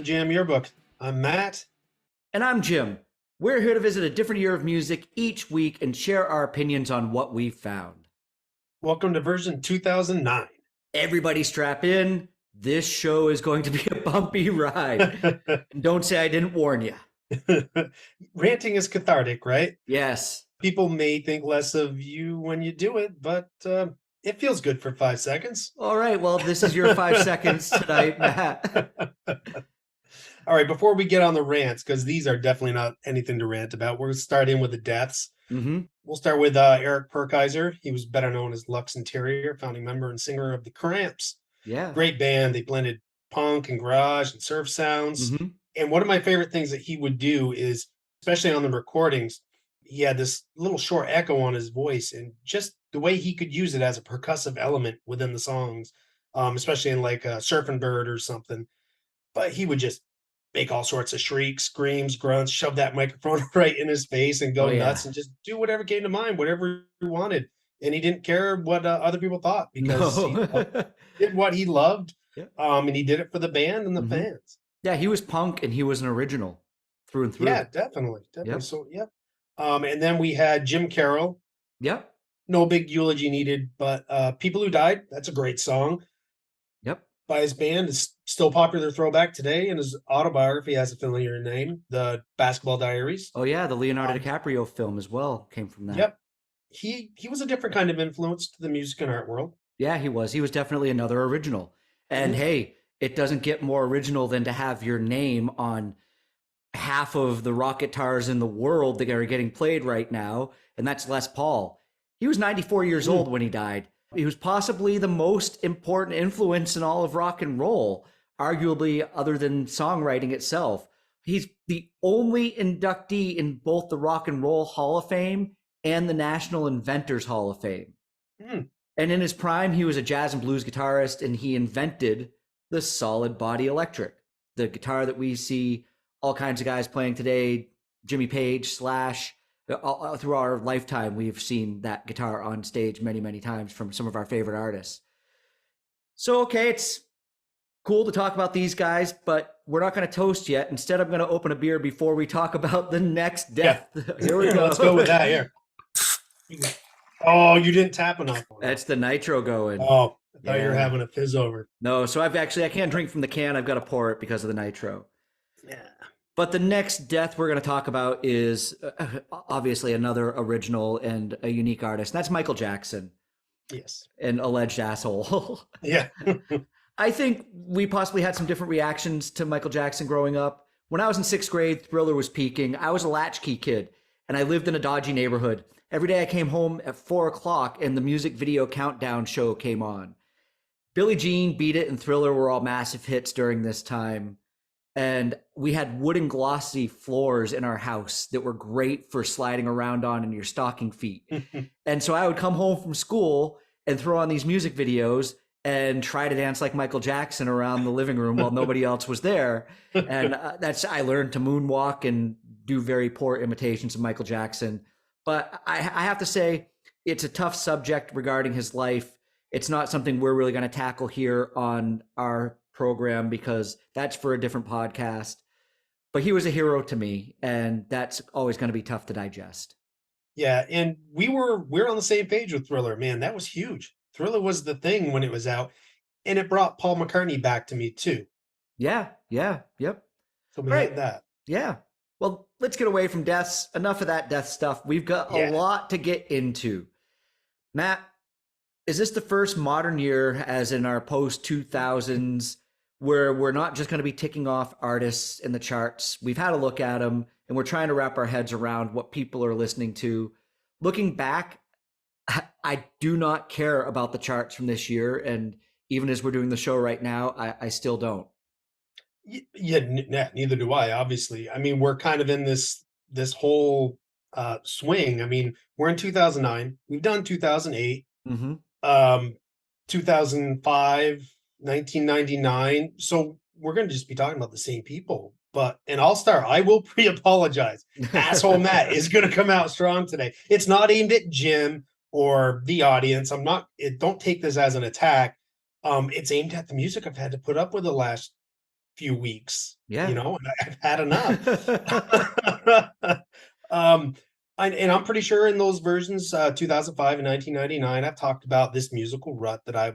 Jam Yearbook. I'm Matt. And I'm Jim. We're here to visit a different year of music each week and share our opinions on what we've found. Welcome to version 2009. Everybody strap in. This show is going to be a bumpy ride. And don't say I didn't warn you. Ranting is cathartic, right? Yes. People may think less of you when you do it, but it feels good for 5 seconds. All right. Well, this is your 5 seconds tonight, Matt. All right, before we get on the rants, because these are definitely not anything to rant about, we're starting with the deaths. We'll start with Eric Perkiser. He was better known as Lux Interior, founding member and singer of the Cramps. Yeah. Great band. They blended punk and garage and surf sounds. And one of my favorite things that he would do is, especially on the recordings, he had this little short echo on his voice, and just the way he could use it as a percussive element within the songs, especially in like Surfing Bird or something. But he would just make all sorts of shrieks, screams, grunts, shove that microphone right in his face and go nuts and just do whatever came to mind, whatever he wanted. And he didn't care what other people thought because he did what he loved. Yep. And he did it for the band and the fans. Yeah, he was punk and he was an original through and through. Yeah, definitely. Yep. So, yep. And then we had Jim Carroll. Yep. No big eulogy needed, but People Who Died, that's a great song. Yep. By his band. Is still popular throwback today, and his autobiography has a familiar name, The Basketball Diaries. Oh yeah, the Leonardo DiCaprio film as well came from that. Yep. He was a different kind of influence to the music and art world. Yeah, he was. He was definitely another original. And hey, it doesn't get more original than to have your name on half of the rock guitars in the world that are getting played right now, and that's Les Paul. He was 94 years old when he died. He was possibly the most important influence in all of rock and roll, arguably other than songwriting itself. He's the only inductee in both the Rock and Roll Hall of Fame and the National Inventors Hall of Fame. And in his prime, he was a jazz and blues guitarist, and he invented the solid body electric, the guitar that we see all kinds of guys playing today. Jimmy Page, Slash. Through our lifetime, we've seen that guitar on stage many, many times from some of our favorite artists. So, okay, it's cool to talk about these guys, but we're not going to toast yet. Instead, I'm going to open a beer before we talk about the next death. Yeah. Here we go. Let's go with that here. Oh, you didn't tap enough. That's the nitro going. Oh, I thought you were having a fizz over. No, so I can't drink from the can. I've got to pour it because of the nitro. Yeah. But the next death we're going to talk about is obviously another original and a unique artist. And that's Michael Jackson. Yes. An alleged asshole. Yeah. I think we possibly had some different reactions to Michael Jackson growing up. When I was in 6th grade, Thriller was peaking. I was a latchkey kid, and I lived in a dodgy neighborhood. Every day I came home at 4 o'clock, and the music video countdown show came on. Billie Jean, Beat It, and Thriller were all massive hits during this time. And we had wooden glossy floors in our house that were great for sliding around on in your stocking feet. And so I would come home from school and throw on these music videos and try to dance like Michael Jackson around the living room while nobody else was there. And I learned to moonwalk and do very poor imitations of Michael Jackson. But I have to say, it's a tough subject regarding his life. It's not something we're really going to tackle here on our program because that's for a different podcast. But he was a hero to me, and that's always going to be tough to digest. Yeah, and we're on the same page with Thriller. Man, that was huge. Thriller was the thing when it was out, and it brought Paul McCartney back to me too. Yep. So we had that. Yeah. Well, let's get away from deaths. Enough of that death stuff. We've got a lot to get into. Matt, is this the first modern year, as in our post-2000s, where we're not just going to be ticking off artists in the charts? We've had a look at them, and we're trying to wrap our heads around what people are listening to. Looking back, I do not care about the charts from this year, and even as we're doing the show right now, I still don't. Yeah, neither do I, obviously. I mean, we're kind of in this whole swing. I mean, we're in 2009. We've done 2008, 2005, 1999. So we're going to just be talking about the same people. But and I will pre-apologize. Asshole Matt is going to come out strong today. It's not aimed at Jim or the audience. Don't take this as an attack. It's aimed at the music I've had to put up with the last few weeks, Yeah. and I've had enough. um, and I'm pretty sure in those versions, 2005 and 1999, I've talked about this musical rut that I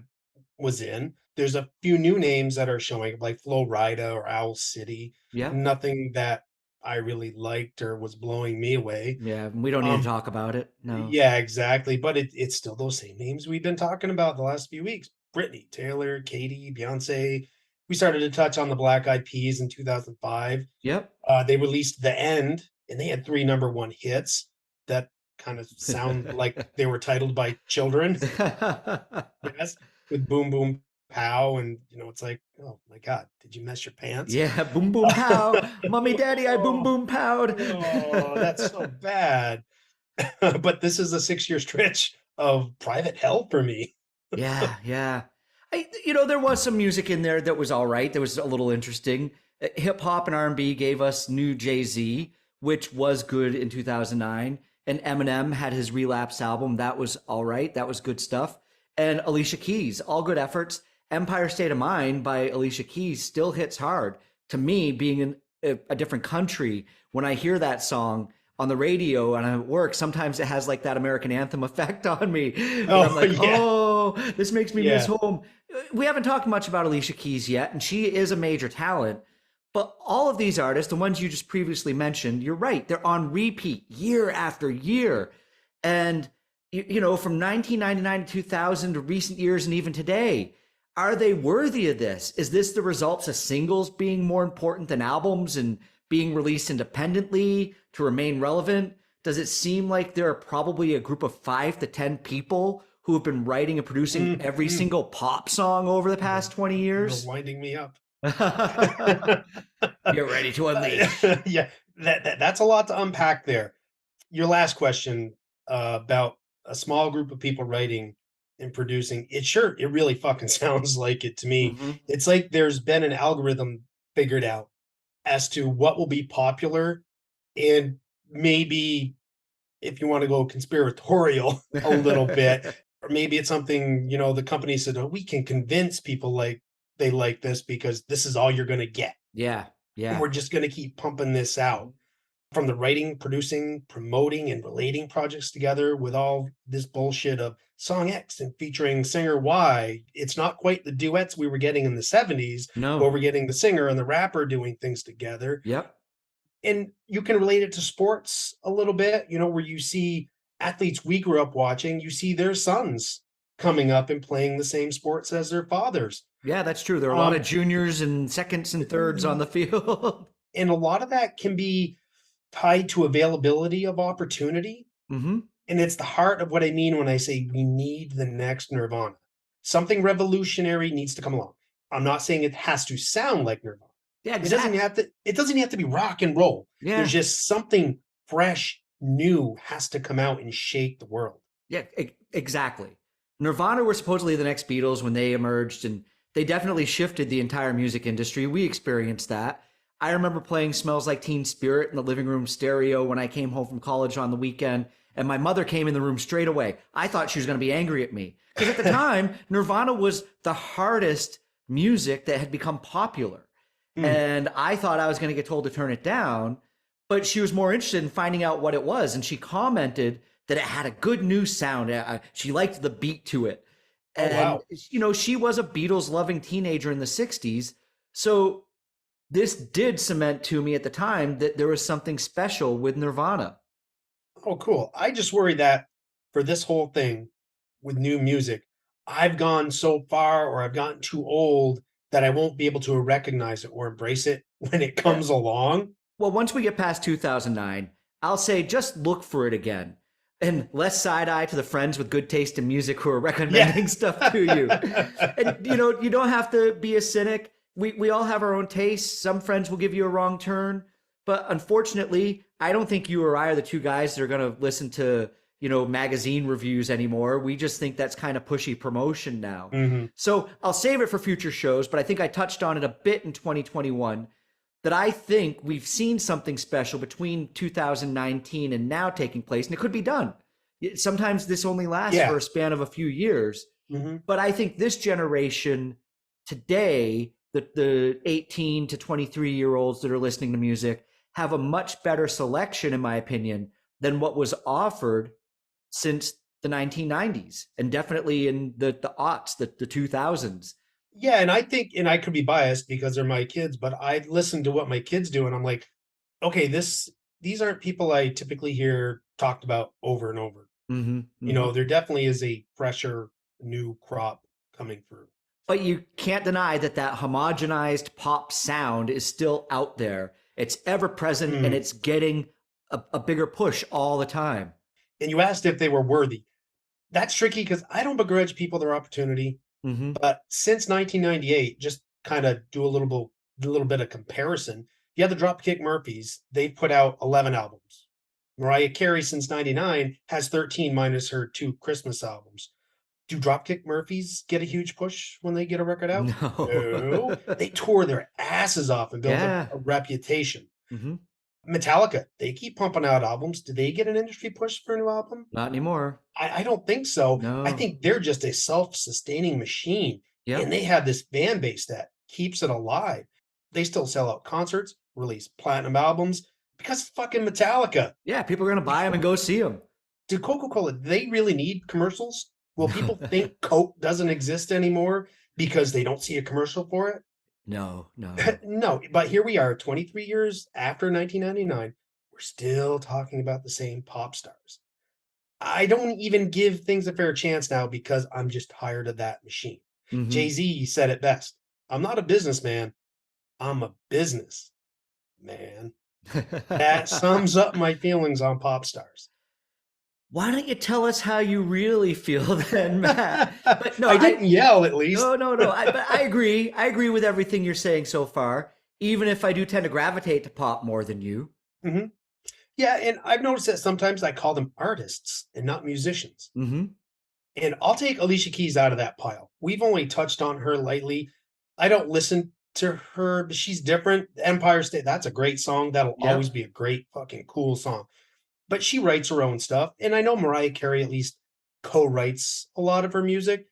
was in. There's a few new names that are showing up, like Flo Rida or Owl City. Yeah. Nothing that I really liked or was blowing me away. Yeah. We don't need to Um, talk about it. No. yeah, exactly. But it's still those same names we've been talking about the last few weeks. Britney, Taylor, Katy, Beyonce. We started to touch on the Black Eyed Peas in 2005. Yep. They released The End, and they had 3 number 1 hits that kind of sound like they were titled by children. Yes, with Boom Boom Pow, and, it's like, "Oh my god, did you mess your pants?" Yeah. Boom, boom, pow. Mommy, daddy, I boom, Oh, boom, powed. oh, that's so bad. But this is a 6-year stretch of private hell for me. Yeah, yeah. There was some music in there that was all right. That was a little interesting. Hip hop and R&B gave us new Jay-Z, which was good in 2009. And Eminem had his Relapse album. That was all right. That was good stuff. And Alicia Keys, all good efforts. Empire State of Mind by Alicia Keys still hits hard. To me, being in a different country, when I hear that song on the radio and I'm at work, sometimes it has like that American anthem effect on me where I'm Oh, like, yeah, oh, this makes me miss yeah. home. We haven't talked much about Alicia Keys yet, and she is a major talent. But all of these artists, the ones you just previously mentioned, you're right, they're on repeat year after year. And, from 1999 to 2000 to recent years and even today, are they worthy of this? Is this the results of singles being more important than albums and being released independently to remain relevant? Does it seem like there are probably a group of 5 to 10 people who have been writing and producing every Mhm. single pop song over the You're past 20 you're years? winding me up. Get ready to unleash. Yeah, that's a lot to unpack there. Your last question, about a small group of people writing and producing, it really fucking sounds like it to me. Hmm. It's like there's been an algorithm figured out as to what will be popular, and maybe if you wanna go conspiratorial a little bit, or maybe it's something, the company said, "Oh, we can convince people like they like this because this is all you're gonna get, Yeah, and yeah. we're just gonna keep pumping this out." From the writing, producing, promoting, and relating projects together with all this bullshit of song X and featuring singer Y, it's not quite the duets we were getting in the '70s, where No. we're getting the singer and the rapper doing things together. Yep. And you can relate it to sports a little bit, where you see athletes we grew up watching, you see their sons coming up and playing the same sports as their fathers. Yeah, that's true. There are a lot of Um, juniors and seconds and thirds on the field. and a lot of that can be tied to availability of opportunity. Hmm. And it's the heart of what I mean when I say we need the next Nirvana. Something revolutionary needs to come along. I'm not saying it has to sound like Nirvana. Yeah, It doesn't have to be rock and roll. There's yeah. just something fresh, new has to come out and shake the world. Yeah, exactly. Nirvana were supposedly the next Beatles when they emerged, and they definitely shifted the entire music industry. We experienced that. I remember playing Smells Like Teen Spirit in the living room stereo when I came home from college on the weekend, and my mother came in the room straight away. I thought she was going to be angry at me because at the time, Nirvana was the hardest music that had become popular. Mm, And I thought I was going to get told to turn it down, but she was more interested in finding out what it was. And she commented that it had a good new sound. She liked the beat to it. oh, And, wow. she was a Beatles loving teenager in the 60s. So this did cement to me at the time that there was something special with Nirvana. Oh, cool. I just worry that for this whole thing with new music, I've gone so far or I've gotten too old that I won't be able to recognize it or embrace it when it Yeah. comes along. Well, once we get past 2009, I'll say just look for it again. And less side eye to the friends with good taste in music who are Yeah. recommending stuff to you. And you don't have to be a cynic. We all have our own tastes. Some friends will give you a wrong turn, but unfortunately, I don't think you or I are the two guys that are going to listen to magazine reviews anymore. We just think that's kind of pushy promotion now. Mhm. So I'll save it for future shows, but I think I touched on it a bit in 2021 that I think we've seen something special between 2019 and now taking place, and it could be done. Sometimes this only lasts Yeah. for a span of a few years, Mhm. but I think this generation today the 18 to 23-year-olds that are listening to music have a much better selection, in my opinion, than what was offered since the 1990s and definitely in the aughts, the 2000s. Yeah, and I think, and I could be biased because they're my kids, but I listen to what my kids do, and I'm like, okay, these aren't people I typically hear talked about over and over. Mm-hmm, mm-hmm. There definitely is a fresher new crop coming through. But you can't deny that that homogenized pop sound is still out there. It's ever present and Mm. it's getting a bigger push all the time. And you asked if they were worthy. That's tricky because I don't begrudge people their opportunity. Mm-hmm. But since 1998, just kind of do a little bit of comparison. You have the Dropkick Murphys. They've put out 11 albums. Mariah Carey since 99 has 13 minus her 2 Christmas albums. Do Dropkick Murphys get a huge push when they get a record out? No. No. They tore their asses off and built Yeah. a reputation. Mm-hmm. Metallica, they keep pumping out albums. Do they get an industry push for a new album? Not anymore. I don't think so. I No. think they're just a self-sustaining machine, and Yep. they have this fan base that keeps it alive. They still sell out concerts, release platinum albums because it's fucking Metallica. Yeah, people are gonna buy them and go see them. Do Coca-Cola, do they really need commercials? Will people No. think Coke doesn't exist anymore because they don't see a commercial for it? No, no. No, but here we are 23 years after 1999. We're still talking about the same pop stars. I don't even give things a fair chance now because I'm just tired of that machine. Mm-hmm. Jay-Z said it best. I'm not a businessman. I'm a business man. That sums up my feelings on pop stars. Why don't you tell us how you really feel then, Matt? But no, I didn't yell at least. no. But I agree. I agree with everything you're saying so far, even if I do tend to gravitate to pop more than you. Hmm. Yeah, and I've noticed that sometimes I call them artists and not musicians. Mm-hmm. And I'll take Alicia Keys out of that pile. We've only touched on her lightly. I don't listen to her, but she's different. Empire State, that's a great song. That'll always Yep. be a great fucking cool song. But she writes her own stuff. And I know Mariah Carey at least co-writes a lot of her music,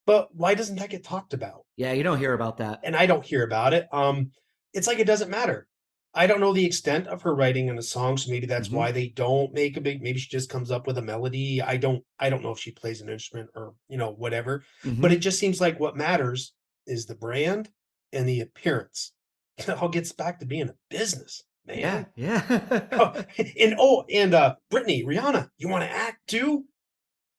but why doesn't that get talked about? Yeah, you don't hear about that. And I don't hear about it. It's like it doesn't matter. I don't know the extent of her writing in a song, so maybe that's Mm-hmm. why they don't make a big. Maybe she just comes up with a melody. I don't know if she plays an instrument or whatever. But Mm-hmm. it just seems like what matters is the brand and the appearance. It all gets back to being a business, Yeah, man. yeah. Oh, and Brittany, Rihanna, you want to act too?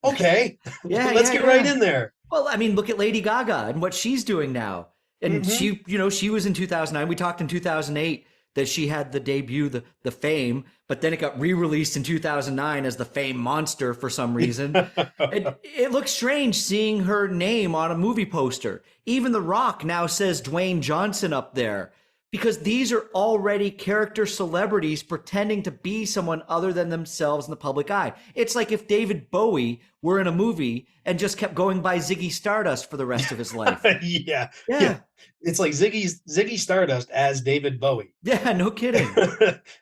Okay, Yeah, let's yeah, get right yeah. in there. Well, I mean, look at Lady Gaga and what she's doing now. And Hmm. she was in 2009. We talked in 2008 that she had the debut, the Fame, but then it got re-released in 2009 as the Fame Monster for some reason. It looks strange seeing her name on a movie poster. Even The Rock now says Dwayne Johnson up there because these are already character celebrities pretending to be someone other than themselves in the public eye. It's like if David Bowie were in a movie and just kept going by Ziggy Stardust for the rest of his life. Yeah, yeah. Yeah. It's like Ziggy Stardust as David Bowie. Yeah, no kidding.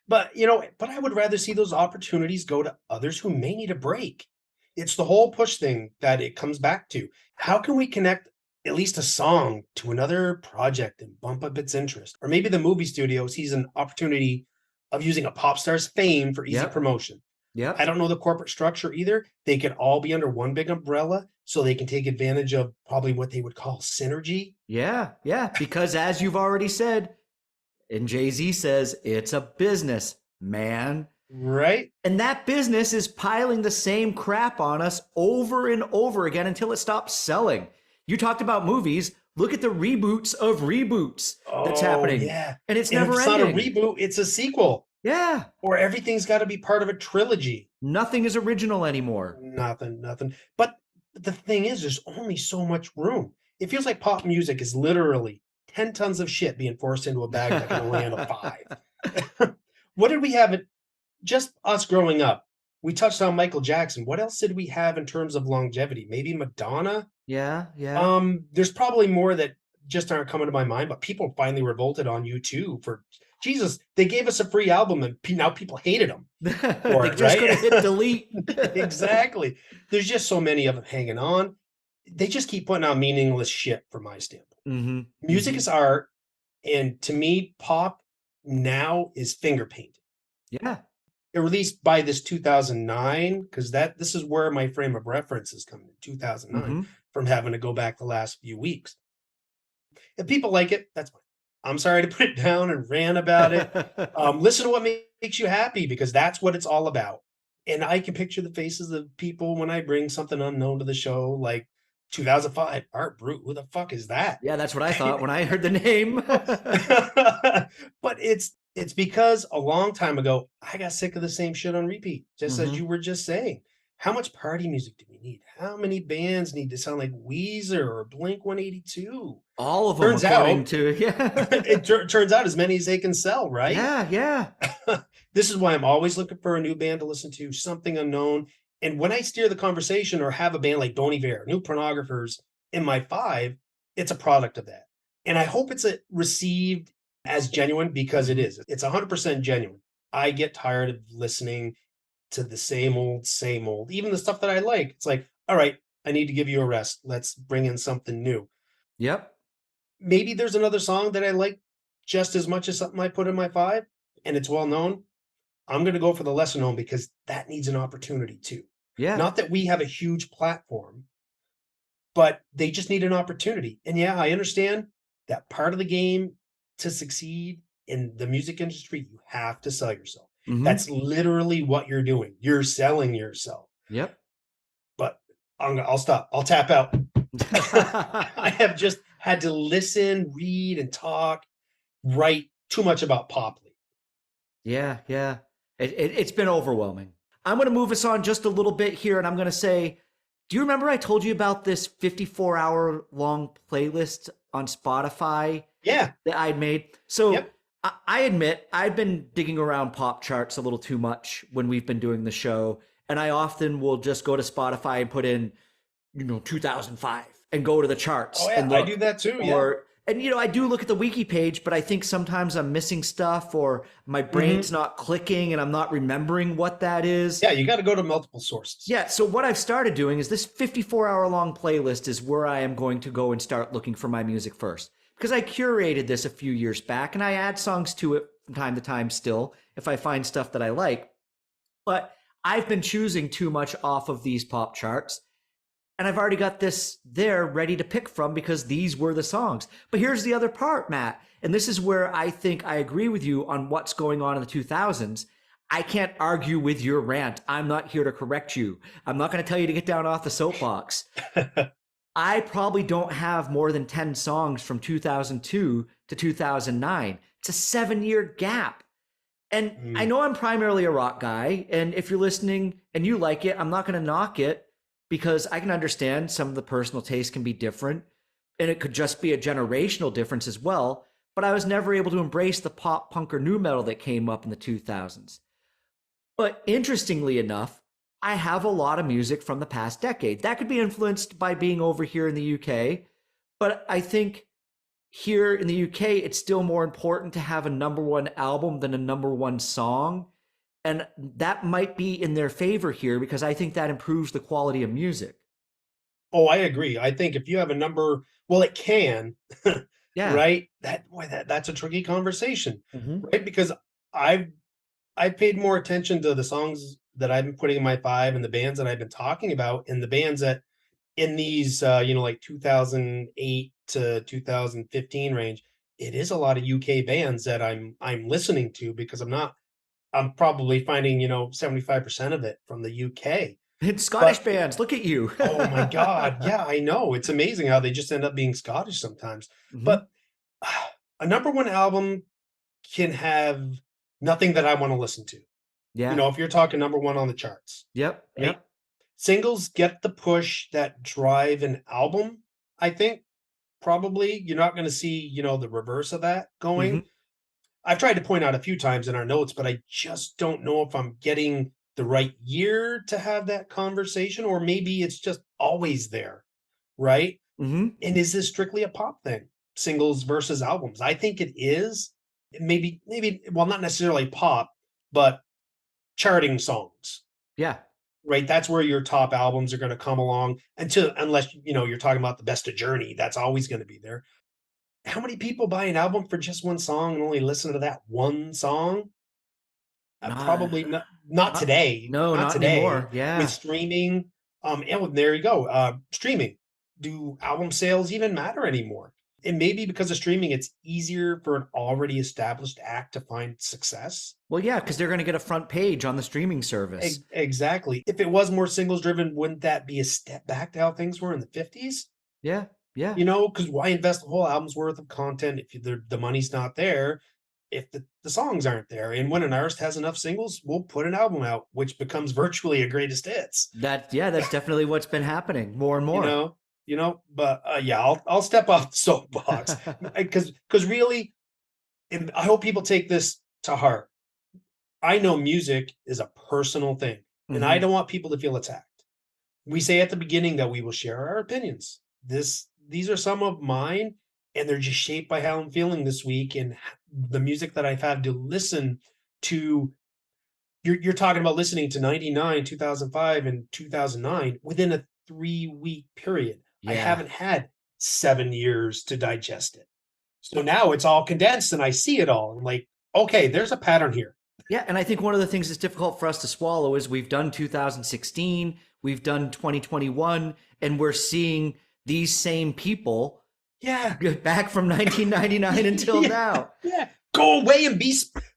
But I would rather see those opportunities go to others who may need a break. It's the whole push thing that it comes back to. How can we connect at least a song to another project and bump up its interest? Or maybe the movie studio sees an opportunity of using a pop star's fame for easy Yep. promotion. I Yep. don't know the corporate structure either. They can all be under one big umbrella so they can take advantage of probably what they would call synergy. Yeah. Yeah. Because as you've already said, and Jay-Z says, it's a business, man. Right? And that business is piling the same crap on us over and over again until it stops selling. You talked about movies. Look at the reboots of reboots that's Oh, happening. yeah. And it's And if never it's not a ending. reboot, it's a sequel. Yeah. Or everything's got to be part of a trilogy. Nothing is original anymore. Nothing. But the thing is, there's only so much room. It feels like pop music is literally 10 tons of shit being forced into a bag that can only handle 5. What did we have? Just us growing up. We touched on Michael Jackson. What else did we have in terms of longevity? Maybe Madonna? Yeah. Yeah. There's probably more that just aren't coming to my mind, but people finally revolted on U2 for Jesus. They gave us a free album and now people hated them for They it, just right? could have hit delete. Exactly. There's just so many of them hanging on. they just keep putting out meaningless shit from my standpoint. Mhm. Music Mhm. is art, and to me, pop now is finger painted. Yeah. At least by this 2009, because this is where my frame of reference is coming in 2009 Mhm. from having to go back the last few weeks. If people like it, that's fine. I'm sorry to put it down and rant about it. Listen to what makes you happy because that's what it's all about. And I can picture the faces of people when I bring something unknown to the show, like 2005 Art Brut. Who the fuck is that? Yeah, that's what I thought when I heard the name. But it's because a long time ago I got sick of the same shit on repeat, just as Mhm. you were just saying. How much party music do we need? How many bands need to sound like Weezer or Blink 182? All of them Turns according out, to yeah. turns out as many as they can sell, right? Yeah, yeah. This is why I'm always looking for a new band to listen to, something unknown. And when I steer the conversation or have a band like Bon Iver, New Pornographers in my five, it's a product of that. And I hope it's received as genuine because it Mhm. is. It's 100% genuine. I get tired of listening to the same old, even the stuff that I like. It's like, all right, I need to give you a rest. Let's bring in something new. Yep. Maybe there's another song that I like just as much as something I put in my five and it's well known. I'm going to go for the lesser known because that needs an opportunity too. Yeah. Not that we have a huge platform, but they just need an opportunity. And yeah, I understand that part of the game to succeed in the music industry, you have to sell yourself. Mhm. That's literally what you're doing. You're selling yourself. Yep. But I'll stop. I'll tap out. I have just had to listen, read, and talk, write too much about pop. Yeah, yeah. It's been overwhelming. I'm going to move us on just a little bit here, and I'm going to say, do you remember I told you about this 54-hour long playlist on Spotify Yeah. that I'd made? So Yep. I admit I've been digging around pop charts a little too much when we've been doing the show, and I often will just go to Spotify and put in 2005 and go to the Oh charts yeah, and I do look. that too. Yeah. Or and I do look at the wiki page, but I think sometimes I'm missing stuff or my brain's Hmm. not clicking and I'm not remembering what that is. Yeah, you got to go to multiple sources. Yeah, so what I've started doing is this 54-hour long playlist is where I am going to go and start looking for my music first. Because I curated this a few years back and I add songs to it from time to time still if I find stuff that I like. But I've been choosing too much off of these pop charts and I've already got this there ready to pick from because these were the songs. But here's the other part, Matt, and this is where I think I agree with you on what's going on in the 2000s. I can't argue with your rant. I'm not here to correct you. I'm not going to tell you to get down off the soapbox. I probably don't have more than 10 songs from 2002 to 2009. It's a 7-year gap. And I Mm. know I'm primarily a rock guy. And if you're listening and you like it, I'm not going to knock it because I can understand some of the personal tastes can be different. And it could just be a generational difference as well. But I was never able to embrace the pop punk or new metal that came up in the 2000s. But interestingly enough, I have a lot of music from the past decade. That could be influenced by being over here in the UK. But I think here in the UK, it's still more important to have a number one album than a number one song. And that might be in their favor here because I think that improves the quality of music. Oh, I agree. I think if you have a number, well, it can, Yeah. right? That's a tricky conversation, Hmm. right? Because I've I've paid more attention to the songs that I've been putting in my five and the bands that I've been talking about and the bands that in these like 2008 to 2015 range. It is a lot of UK bands that I'm listening to because I'm probably finding 75% of it from the UK. It's Scottish But bands. Look at you. oh my god, yeah, I know. It's amazing how they just end up being Scottish sometimes. Hmm. But a number one album can have nothing that I want to listen to. Yeah. If you're talking number one on the charts, Yep. right? Yep. Singles get the push that drive an album, I think. Probably you're not going to see, the reverse of that Hmm. going. I've tried to point out a few times in our notes, but I just don't know if I'm getting the right year to have that conversation, or maybe it's just always there, right? Hmm. And is this strictly a pop thing? Singles versus albums? I think it is. Maybe, well, not necessarily pop, but charting songs. Yeah. right? That's where your top albums are going to come along until, unless, you're talking about the best of Journey, that's always going to be there. How many people buy an album for just one song and only listen to that one song? Not, Probably not not, today. no, Not not today anymore. with Yeah. streaming. And there you go. Streaming. Do album sales even matter anymore? And maybe because of streaming, it's easier for an already established act to find success. Well, yeah, because they're going to get a front page on the streaming service. Exactly. If it was more singles driven, wouldn't that be a step back to how things were in the 50s? Yeah. Yeah. Because why invest a whole album's worth of content if the money's not there, if the songs aren't there? And when an artist has enough singles, we'll put an album out, which becomes virtually a greatest hits. That's definitely what's been happening more and You more. know, but yeah, I'll step off the soapbox because really, and I hope people take this to heart. I know music is a personal thing, and I Hmm. don't want people to feel attacked. We say at the beginning that we will share our opinions. These are some of mine, and they're just shaped by how I'm feeling this week and the music that I've had to listen to. You're talking about listening to 99, 2005, and 2009 within a 3-week period. I Yeah. haven't had 7 years to digest it. So now it's all condensed and I see it all. I'm like, okay, there's a pattern here. Yeah, and I think one of the things that's difficult for us to swallow is we've done 2016, we've done 2021, and we're seeing these same people Yeah. back from 1999 until Yeah. now. Yeah. Go away and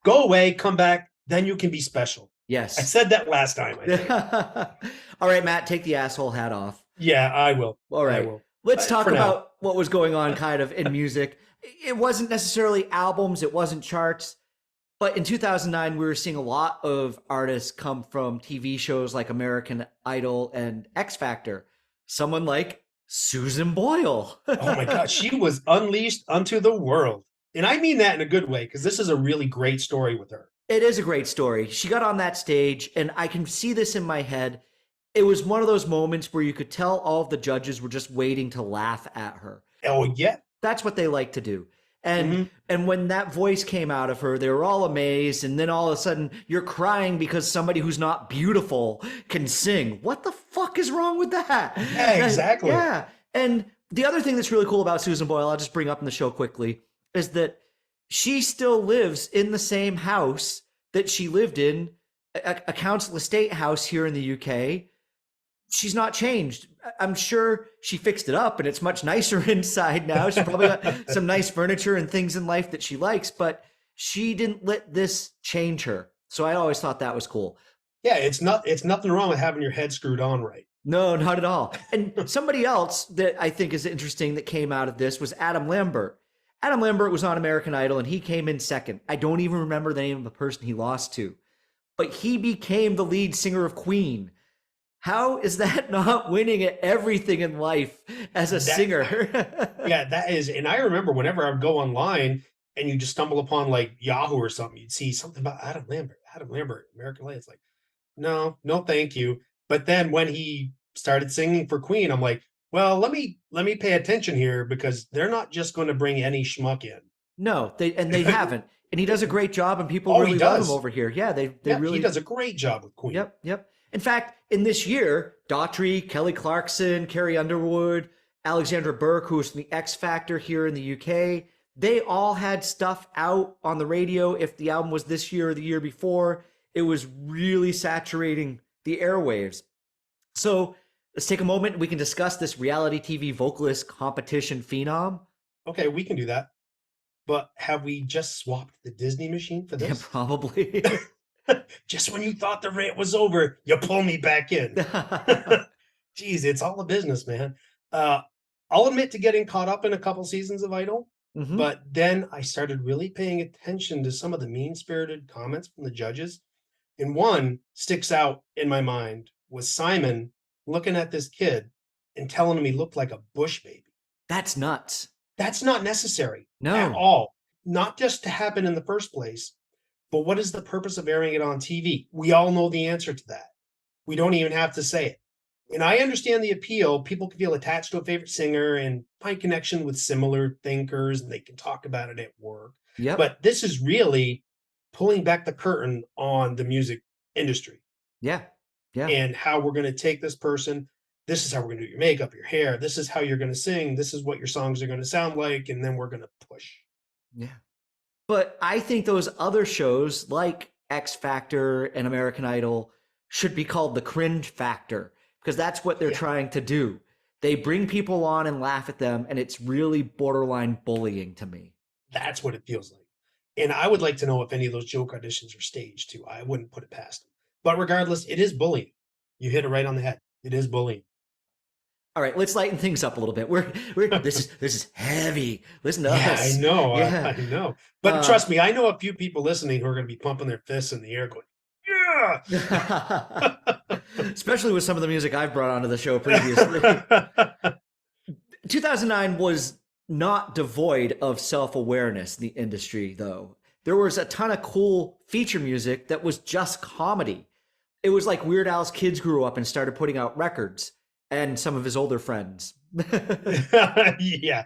go away, come back, then you can be special. I Yes. said that last time, I think. All right, Matt, take the asshole hat off. Yeah, I will. All I right. will. Let's talk For now. about what was going on kind of in music. It wasn't necessarily albums, it wasn't charts. But in 2009, we were seeing a lot of artists come from TV shows like American Idol and X Factor. Someone like Susan Boyle. Oh my God, she was unleashed unto the world. And I mean that in a good way, because this is a really great story with her. It is a great story. She got on that stage, and I can see this in my head. It was one of those moments where you could tell all of the judges were just waiting to laugh at her. Oh, yeah. That's what they like to do. And Hmm. and when that voice came out of her, they were all amazed. And then all of a sudden, you're crying because somebody who's not beautiful can sing. What the fuck is wrong with that? Yeah, exactly. Yeah. And the other thing that's really cool about Susan Boyle, I'll just bring up in the show quickly, is that she still lives in the same house that she lived in, a council estate house here in the UK. She's not changed. I'm sure she fixed it up and it's much nicer inside now. She probably got some nice furniture and things in life that she likes, but she didn't let this change her. So I always thought that was cool. Yeah, it's nothing wrong with having your head screwed on right. No, not at all. And somebody else that I think is interesting that came out of this was Adam Lambert. Adam Lambert was on American Idol and he came in second. I don't even remember the name of the person he lost to, but he became the lead singer of Queen. How is that not winning at everything in life as a That singer? Yeah, that is. And I remember whenever I would go online and you just stumble upon like Yahoo or something, you'd see something about Adam Lambert, American Life. It's like, no, no, thank you. But then when he started singing for Queen, I'm like, well, let me pay attention here because they're not just going to bring any schmuck in. No, they haven't. And he does a great job and people Oh, he really love him does. over here. Yeah, they Yeah, he really. does a great job with Queen. Yep, yep. In fact, in this year, Daughtry, Kelly Clarkson, Carrie Underwood, Alexandra Burke, who was from the X Factor here in the UK, they all had stuff out on the radio. If the album was this year or the year before, it was really saturating the airwaves. So let's take a moment and we can discuss this reality TV vocalist competition phenom. Okay, we can do that. But have we just swapped the Disney machine for Yeah, this? probably. Just when you thought the rant was over, you pull me back in. Geez, it's all a business, man. Uh, I'll admit to getting caught up in a couple seasons of Idol, Hmm. but then I started really paying attention to some of the mean-spirited comments from the judges. And one sticks out in my mind was Simon looking at this kid and telling him he looked like a bush baby. That's nuts. That's not necessary at No. all. Not just to happen in the first place, but what is the purpose of airing it on TV? We all know the answer to that. We don't even have to say it. And I understand the appeal. People can feel attached to a favorite singer and find connection with similar thinkers, and they can talk about it at work. Yep. But this is really pulling back the curtain on the music industry. Yeah. Yeah. and how we're going to take this person. This is how we're going to do your makeup, your hair. This is how you're going to sing. This is what your songs are going to sound like. And then we're going to push. Yeah. But I think those other shows like X Factor and American Idol should be called the cringe factor because that's what they're Yeah, trying to do. They bring people on and laugh at them, and it's really borderline bullying to me. that's what it feels like. And I would like to know if any of those joke auditions are staged too. I wouldn't put it past them. But regardless, it is bullying. You hit it right on the head. It is bullying. All right, let's lighten things up a little bit. We're this is heavy. Listen to Yeah, I us. know. Yeah. I know. But trust me, I know a few people listening who are going to be pumping their fists in the air going, yeah. Especially with some of the music I've brought onto the show previously. 2009 was not devoid of self-awareness in the industry, though. There was a ton of cool feature music that was just comedy. It was like Weird Al's kids grew up and started putting out records, and some of his older friends. Yeah.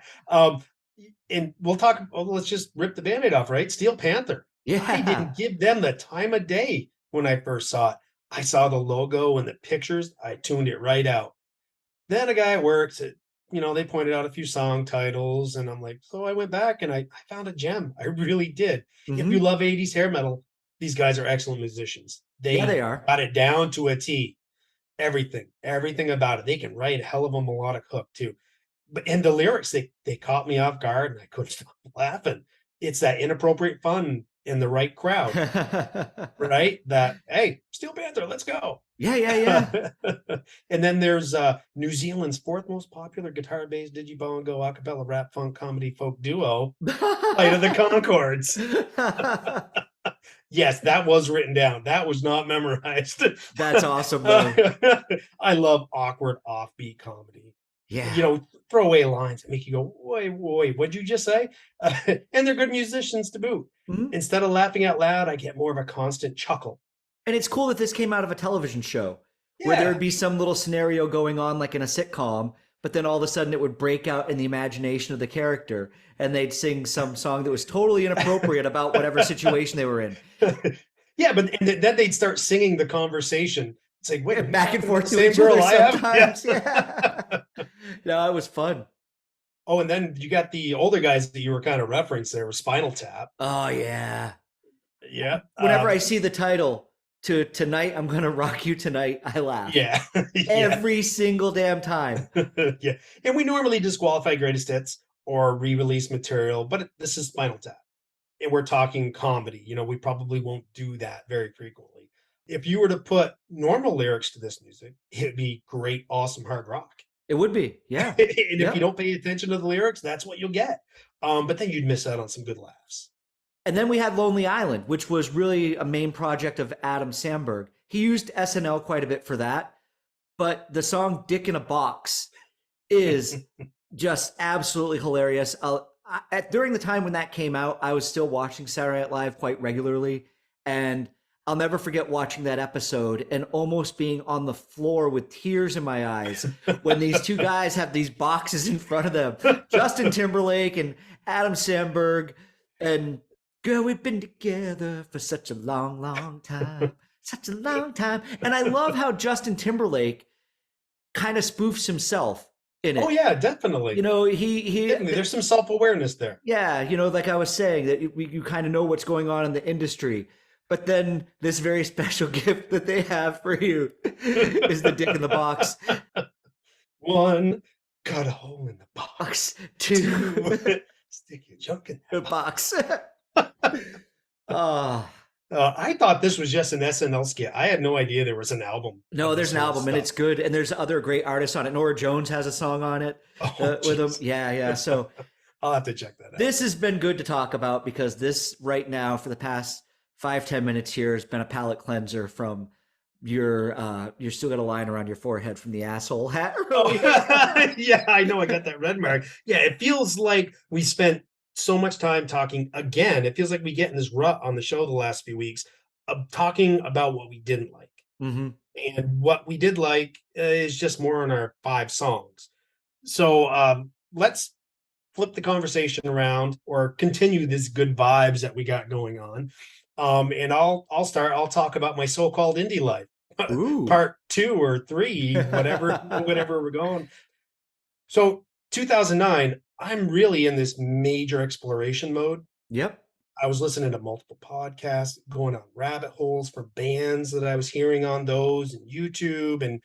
And we'll talk, let's just rip the Band-Aid off, right? Steel Panther. I Yeah. didn't give them the time of day when I first saw it. I saw the logo and the pictures. I tuned it right out. Then a guy at work said, they pointed out a few song titles, and I'm like, so I went back and I found a gem. I really did. If you Mm-hmm. love 80s hair metal, these guys are excellent musicians. Yeah, They they are. got it down to a T. Everything about it. They can write a hell of a melodic hook too. But in the lyrics, they caught me off guard and I couldn't stop laughing. It's that inappropriate fun in the right crowd, right? That, hey, Steel Panther, let's go. Yeah, yeah, yeah. And then there's New Zealand's fourth most popular guitar-based digibongo a cappella rap funk comedy folk duo, Flight of the Conchords. Yes, that was written down. That was not memorized. That's awesome, though. I love awkward offbeat comedy. Yeah. Throwaway lines that make you go, wait, what'd you just say? And they're good musicians to boot. Mm-hmm. Instead of laughing out loud, I get more of a constant chuckle. And it's cool that this came out of a television show where there Yeah. would be some little scenario going on like in a sitcom, but then all of a sudden it would break out in the imagination of the character and they'd sing some song that was totally inappropriate about whatever situation they were in. Yeah, but then they'd start singing the conversation. It's like, wait, Yeah, back and forth to same each girl other I have? sometimes. Yeah. No, it was fun. Oh, and then you got the older guys that you were kind of referenced there with Spinal Tap. Oh, yeah. Yeah. Whenever I see the title to Tonight, I'm going to Rock You Tonight, I laugh. Yeah. Every single damn time. Yeah. And we normally disqualify greatest hits or re-release material, but this is Spinal Tap. And we're talking comedy. We probably won't do that very frequently. If you were to put normal lyrics to this music, it'd be great, awesome hard rock. It would be. Yeah. And if Yep. you don't pay attention to the lyrics, that's what you'll get. But then you'd miss out on some good laughs. And then we had Lonely Island, which was really a main project of Adam Sandberg. He used SNL quite a bit for that, but the song Dick in a Box is just absolutely hilarious. During the time when that came out, I was still watching Saturday Night Live quite regularly, and I'll never forget watching that episode and almost being on the floor with tears in my eyes when these two guys have these boxes in front of them. Justin Timberlake and Adam Sandberg, and girl, we've been together for such a long, long time. Such a long time. And I love how Justin Timberlake kind of spoofs himself in it. Oh yeah, definitely. There's some self-awareness there. Yeah, like I was saying, that you kind of know what's going on in the industry. But then this very special gift that they have for you is the Dick in the Box. 1, cut a hole in the box. 2, stick your junk in the box. Oh. I thought this was just an SNL skit. I had no idea there was an album. No, there's an album and it's good. And there's other great artists on it. Nora Jones has a song on it with them. Yeah. So I'll have to check that out. This has been good to talk about because this right now for the past 5-10 minutes here has been a palate cleanser from you're still got a line around your forehead from the asshole hat. Yeah, I know. I got that red mark. Yeah, it feels like we spent so much time talking again. It feels like we get in this rut on the show the last few weeks of talking about what we didn't like. Mm-hmm. And what we did like is just more on our 5 songs. So let's flip the conversation around or continue this good vibes that we got going on. And I'll start. I'll talk about my so-called indie life. Ooh. part 2 or 3, whatever we're going. So 2009, I'm really in this major exploration mode. Yep. I was listening to multiple podcasts, going on rabbit holes for bands that I was hearing on those and YouTube and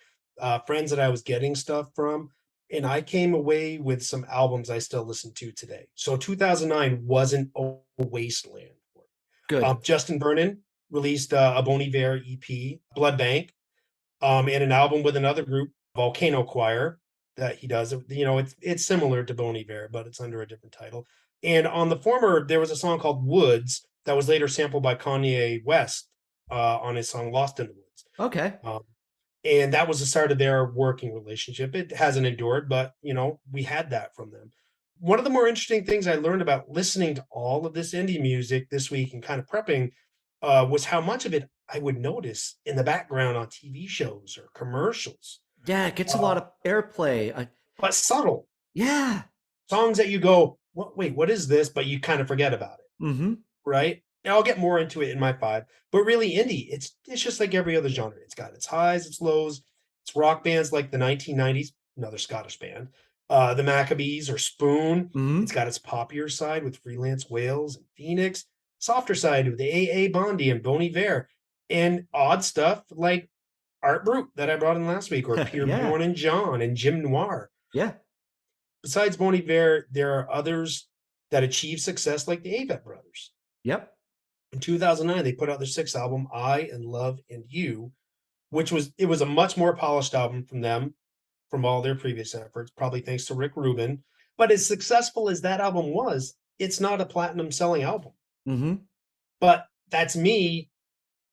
friends that I was getting stuff from. And I came away with some albums I still listen to today. So 2009 wasn't a wasteland for me. Good. Justin Vernon released a Bon Iver EP, Blood Bank, and an album with another group, Volcano Choir, that he does. It's similar to Bon Iver, but it's under a different title. And on the former, there was a song called Woods that was later sampled by Kanye West on his song Lost in the Woods. Okay. Um, and that was the start of their working relationship. It hasn't endured, but we had that from them. One of the more interesting things I learned about listening to all of this indie music this week and kind of prepping was how much of it I would notice in the background on TV shows or commercials, Yeah, it gets a uh, lot of airplay. but subtle Yeah. songs that you go, wait, what is this? But you kind of forget about it, Mm-hmm. right? And I'll get more into it in my 5, but really indie, it's just like every other genre. It's got its highs, its lows. It's rock bands like the 1990s, another Scottish band, the Maccabees or Spoon. It's Mm-hmm. got its poppier side with Freelance Whales and Phoenix, softer side with the A.A. Bondi and Bon Iver, and odd stuff like Art Brut that I brought in last week, or Pierre Yeah. Bourne and John and Jim Noir. Yeah. Besides Bon Iver, there are others that achieve success like the Avett Brothers. Yep. In 2009, they put out their 6th album, I and Love and You, which was a much more polished album from them from all their previous efforts, probably thanks to Rick Rubin. But as successful as that album was, it's not a platinum selling album. Mm-hmm. But that's me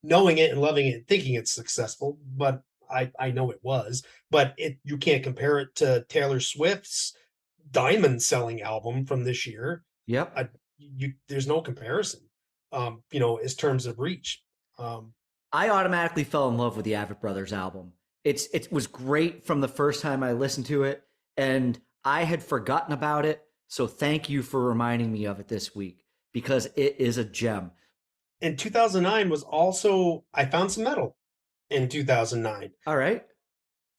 knowing it and loving it and thinking it's successful, but I know it was. But you can't compare it to Taylor Swift's diamond selling album from this year. Yep. There's no comparison, as terms of reach. Um, I automatically fell in love with the Avett Brothers album. It was great from the first time I listened to it, and I had forgotten about it. So thank you for reminding me of it this week because it is a gem. and 2009 was also, I found some metal in 2009. All right.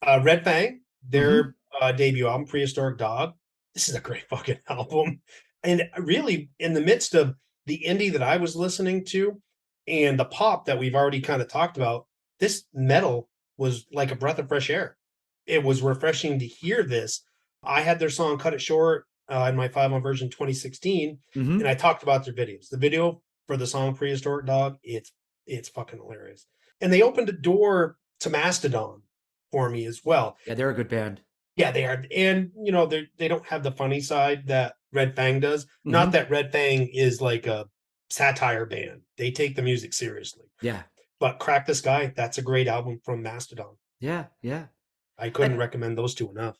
Red Fang, Mm-hmm. their debut album, Prehistoric Dog. This is a great fucking album. And really, in the midst of the indie that I was listening to and the pop that we've already kind of talked about, this metal was like a breath of fresh air. It was refreshing to hear this. I had their song Cut It Short in my 5 on version 2016, and Mm-hmm. I talked about their videos. The video for the song Prehistoric Dog, it's fucking hilarious. And they opened a door to Mastodon for me as well. Yeah, they're a good band. Yeah, they are, and they don't have the funny side that Red Fang does. Not Mm-hmm. that Red Fang is like a satire band; they take the music seriously. Yeah. But Crack the Sky, that's a great album from Mastodon. Yeah. Yeah. I couldn't And recommend those two enough.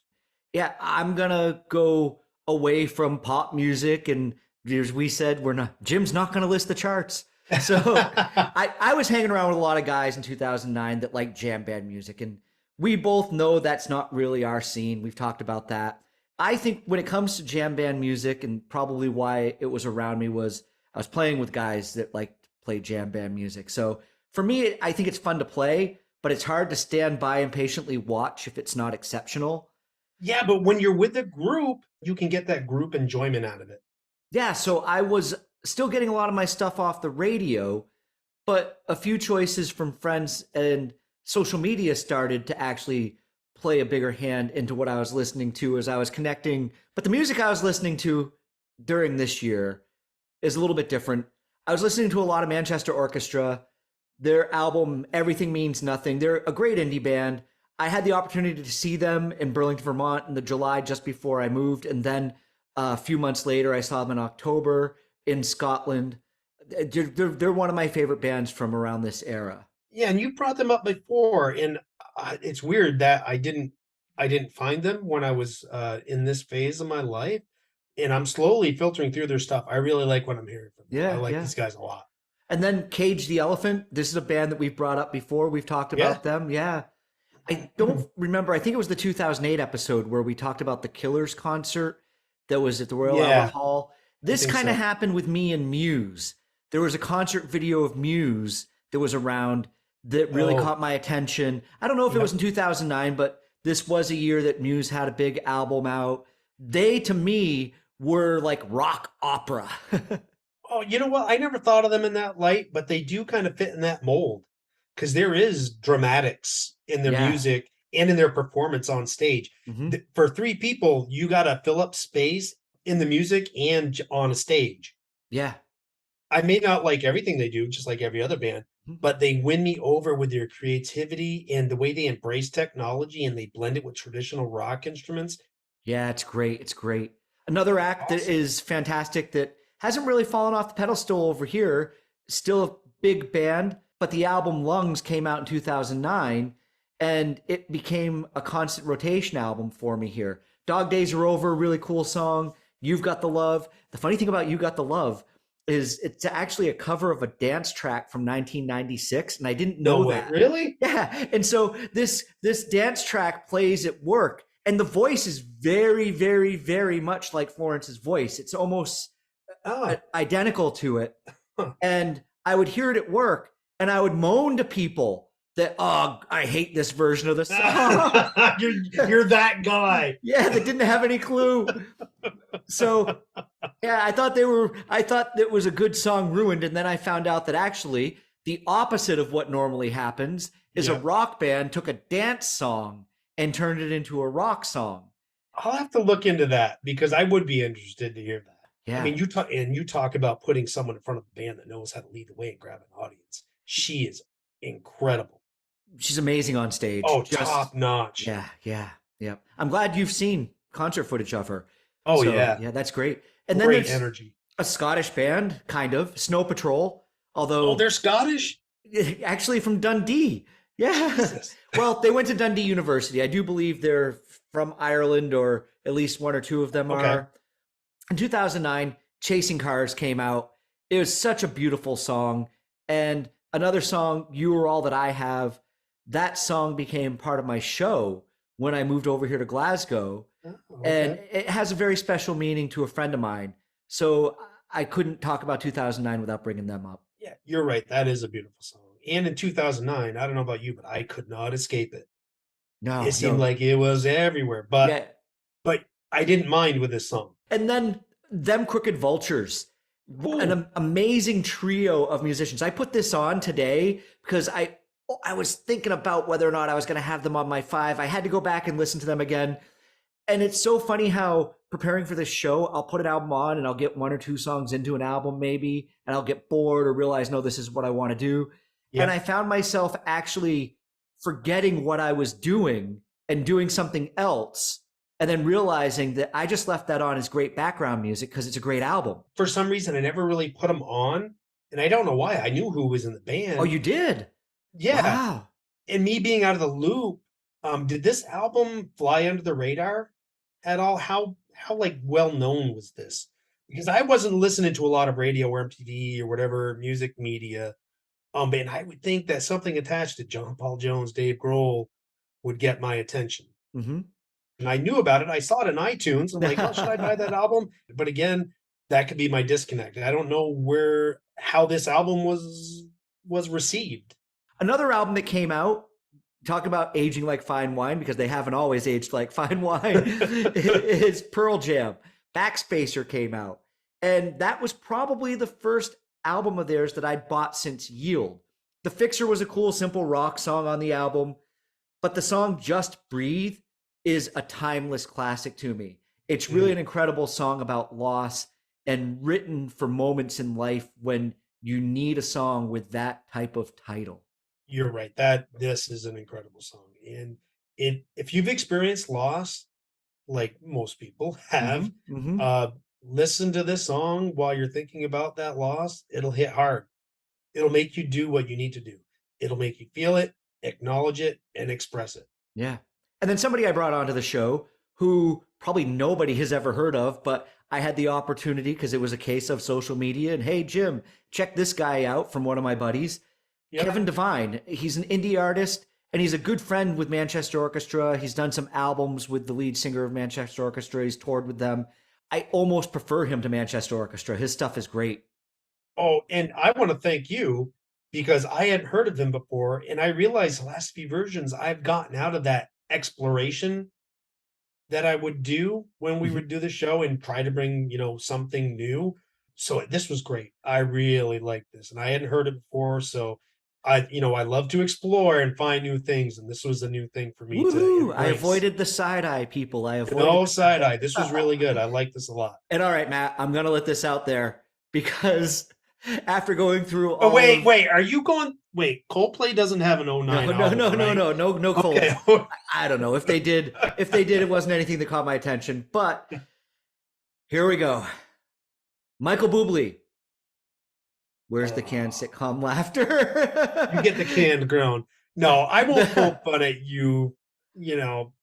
yeah, I'm gonna go away from pop music, and as we said, we're not. Jim's not gonna list the charts. So I was hanging around with a lot of guys in 2009 that like jam band music, and we both know that's not really our scene. We've talked about that. I think when it comes to jam band music, and probably why it was around me was I was playing with guys that like to play jam band music. So for me, I think it's fun to play, but it's hard to stand by and patiently watch if it's not exceptional. Yeah, but when you're with a group, you can get that group enjoyment out of it. Yeah, so I was still getting a lot of my stuff off the radio, but a few choices from friends and social media started to actually play a bigger hand into what I was listening to as I was connecting. But the music I was listening to during this year is a little bit different. I was listening to a lot of Manchester Orchestra, their album Everything Means Nothing. They're a great indie band. I had the opportunity to see them in Burlington, Vermont in the July just before I moved, and then a few months later I saw them in October in Scotland. They're one of my favorite bands from around this era. Yeah, and you brought them up before, and it's weird that I didn't find them when I was in this phase of my life, and I'm slowly filtering through their stuff. I really like what I'm hearing from them. I Yeah, like yeah. these guys a lot. And then Cage the Elephant. This is a band that we've brought up before. We've talked Yeah. about them. Yeah. I don't remember. I think it was the 2008 episode where we talked about the Killers concert that was at the Royal Albert Yeah, Hall. I This think kind of so. happened with me and Muse. There was a concert video of Muse that was around that really Oh, caught my attention. I don't know if it was yep. in 2009, but this was a year that Muse had a big album out. They, to me, were like rock opera. Oh, you know what? I never thought of them in that light, but they do kind of fit in that mold because there is dramatics in their Yeah. music and in their performance on stage. Hmm. For three people, you got to fill up space in the music and on a stage. Yeah. I may not like everything they do, just like every other band, Mhm. but they win me over with their creativity and the way they embrace technology and they blend it with traditional rock instruments. Yeah, it's great. It's great. Another act that Awesome. is fantastic that hasn't really fallen off the pedestal over here, still a big band, but the album Lungs came out in 2009 and it became a constant rotation album for me here. Dog Days Are Over, really cool song. You've Got the Love. The funny thing about You Got the Love is it's actually a cover of a dance track from 1996 and I didn't No know way. that. Really? Yeah, and so this dance track plays at work, and the voice is very, very, very much like Florence's voice. It's almost Oh, identical to it. huh. And I would hear it at work, and I would moan to people that, oh, I hate this version of the song. You're that guy. Yeah, that didn't have any clue. So yeah, I thought that was a good song ruined, and then I found out that actually the opposite of what normally happens is a Yeah. rock band took a dance song and turned it into a rock song. I'll have to look into that because I would be interested to hear that. I Yeah, mean, you talk about putting someone in front of the band that knows how to lead the way and grab an audience. She is incredible. she's amazing on stage. Oh, Just top notch. yeah, yeah, yeah. I'm glad you've seen concert footage of her. Oh So yeah. yeah, that's great. And then Great there's energy. a Scottish band, kind of Snow Patrol, Oh, although they're Scottish? actually from Dundee. Yeah. Jesus. Well, they went to Dundee University. I do believe they're from Ireland, or at least one or two of them Okay. are. In 2009, Chasing Cars came out. It was such a beautiful song. And another song, You Are All That I Have, that song became part of my show when I moved over here to Glasgow. Oh, And okay. it has a very special meaning to a friend of mine. So I couldn't talk about 2009 without bringing them up. Yeah, you're right. That is a beautiful song. And in 2009, I don't know about you, but I could not escape it. It No, seemed no. like it was everywhere. But Yeah. but I didn't mind with this song. And then them Crooked Vultures, Oh, an amazing trio of musicians. I put this on today because I was thinking about whether or not I was going to have them on my five. I had to go back and listen to them again. And it's so funny how preparing for this show, I'll put an album on and I'll get one or two songs into an album maybe, and I'll get bored or realize, no, this is what I want to do. And yep. I found myself actually forgetting what I was doing and doing something else. And then realizing that I just left that on as great background music because it's a great album. For some reason, I never really put them on, and I don't know why. I knew who was in the Oh, band. you did? Yeah, Wow. and me being out of the loop, did this album fly under the radar at all? How like well known was this? Because I wasn't listening to a lot of radio or MTV or whatever music media. And I would think that something attached to John Paul Jones, Dave Grohl would get my attention. Mm-hmm. And I knew about it. I saw it in iTunes. I'm like, oh, should I buy that album? But again, that could be my disconnect. I don't know how this album was received. Another album that came out, talk about aging like fine wine, because they haven't always aged like fine wine, is Pearl Jam. Backspacer came out. And that was probably the first album of theirs that I'd bought since Yield. The Fixer was a cool, simple rock song on the album, but the song Just Breathe is a timeless classic to me. It's really Mm, an incredible song about loss and written for moments in life when you need a song with that type of title. you're right. That this is an incredible song. And if you've experienced loss, like most people Mm-hmm. have, Mm-hmm. uh, listen to this song while you're thinking about that loss. It'll hit hard. It'll make you do what you need to do. It'll make you feel it, acknowledge it, and express it. Yeah. And then somebody I brought onto the show who probably nobody has ever heard of, but I had the opportunity because it was a case of social media. And hey, Jim, check this guy out from one of my buddies, Yep. Kevin Devine. He's an indie artist and he's a good friend with Manchester Orchestra. He's done some albums with the lead singer of Manchester Orchestra. He's toured with them. I almost prefer him to Manchester Orchestra. His stuff is great. Oh, and I want to thank you because I hadn't heard of them before, and I realized the last few versions I've gotten out of that exploration that I would do when we Mhm. would do the show and try to bring, something new. So this was great. I really liked this, and I hadn't heard it before, so I love to explore and find new things, and this was a new thing for me to Woohoo! I embrace. avoided the side eye, people. I avoided No the side side eye. This was really eye. good. I like this a lot. And all right, Matt, I'm gonna let this out there because after going through Oh, all wait, of wait. Are you going? Wait, Coldplay doesn't have an no, '09 no, no, album, no, right? no, no, no cold. Okay. I don't know if they did. If they did, it wasn't anything that caught my attention. But here we go. Michael Bublé. Where's the canned Oh, sitcom you get the laughter? canned ground. No, I won't poke fun at you. You know,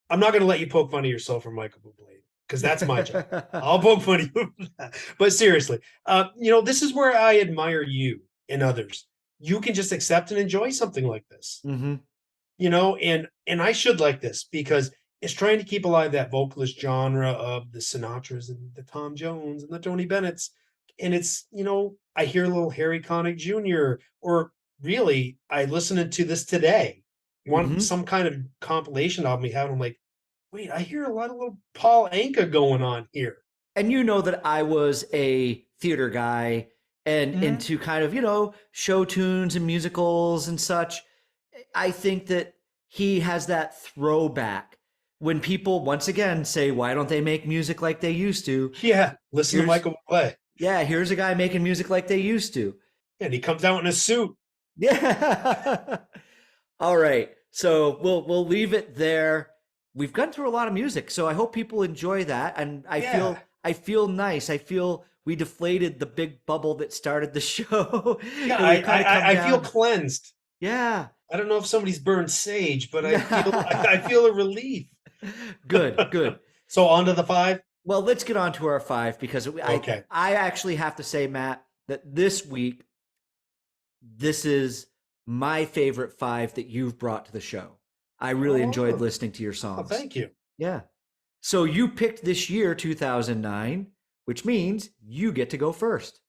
I'm not going to let you poke fun at yourself for Michael Bublé because that's my job. I'll poke fun at you. But seriously, this is where I admire you and others. You can just accept and enjoy something like this. Hmm. And I should like this because it's trying to keep alive that vocalist genre of the Sinatras and the Tom Jones and the Tony Bennett's. And it's, I hear a little Harry Connick Jr. or really I listened to this today. One Hmm. some kind of compilation album we have. I'm like, wait, I hear a lot of little Paul Anka going on here. And you know that I was a theater guy and Mhm. into kind of, show tunes and musicals and such. I think that he has that throwback when people once again say, why don't they make music like they used to? Yeah, listen to Here's, Michael Bublé. yeah, here's a guy making music like they used to. And he comes out in a suit. Yeah. All right. So we'll leave it there. We've gone through a lot of music, so I hope people enjoy that. And Yeah. I feel nice. I feel we deflated the big bubble that started the show, Yeah, and we've kind of come I feel down. cleansed. Yeah. I don't know if somebody's burned sage, but I feel a relief. Good, good. So on to the five? Well, let's get on to our five because Okay. I actually have to say, Matt, that this week this is my favorite five that you've brought to the show. I really enjoyed Oh, listening to your oh, songs. thank you. Yeah. So you picked this year, 2009, which means you get to go first.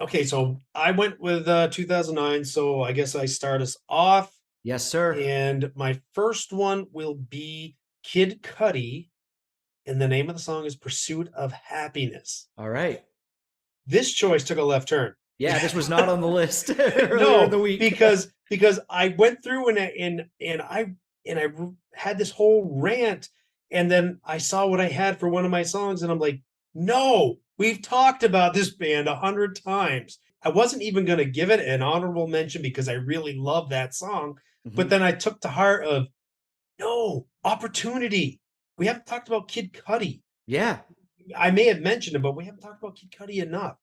Okay, so I went with 2009, so I guess I start us off. Yes, sir. And my first one will be Kid Cudi, and the name of the song is Pursuit of Happiness. All right. This choice took a left turn. Yeah, this was not on the list earlier in No, the week. because I went through and I had this whole rant, and then I saw what I had for one of my songs, and I'm like, no, we've talked about this band 100 times. I wasn't even going to give it an honorable mention because I really love that song, but Mhm. then I took to heart of no opportunity. We haven't talked about Kid Cudi. Yeah. I may have mentioned him, but we haven't talked about Kid Cudi enough.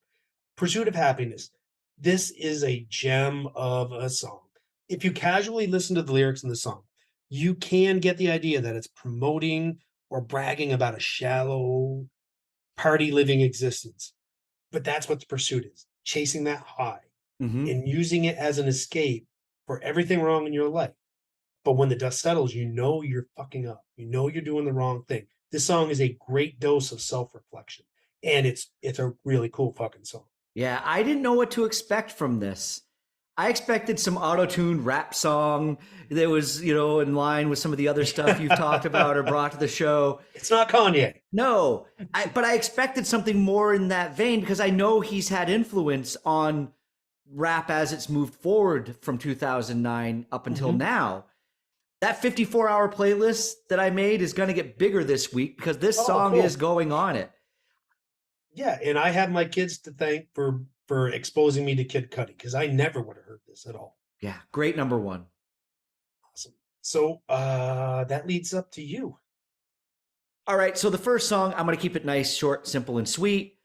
Pursuit of Happiness. This is a gem of a song. If you casually listen to the lyrics in the song, you can get the idea that it's promoting or bragging about a shallow party living existence. But that's what the pursuit is, chasing that high Hmm. and using it as an escape for everything wrong in your life. But when the dust settles, you know you're fucking up. You know you're doing the wrong thing. This song is a great dose of self-reflection. And it's a really cool fucking song. Yeah, I didn't know what to expect from this. I expected some auto-tuned rap song that was, in line with some of the other stuff you've talked about or brought to the show. It's not Kanye. No, but I expected something more in that vein because I know he's had influence on rap as it's moved forward from 2009 up until Mhm. now. That 54-hour playlist that I made is going to get bigger this week because this Oh, song is cool. going on it. Yeah, and I have my kids to thank for exposing me to Kid Cudi because I never would have heard this at all. Yeah, great number one. Awesome. So that leads up to you. All right, so the first song, I'm going to keep it nice, short, simple, and sweet.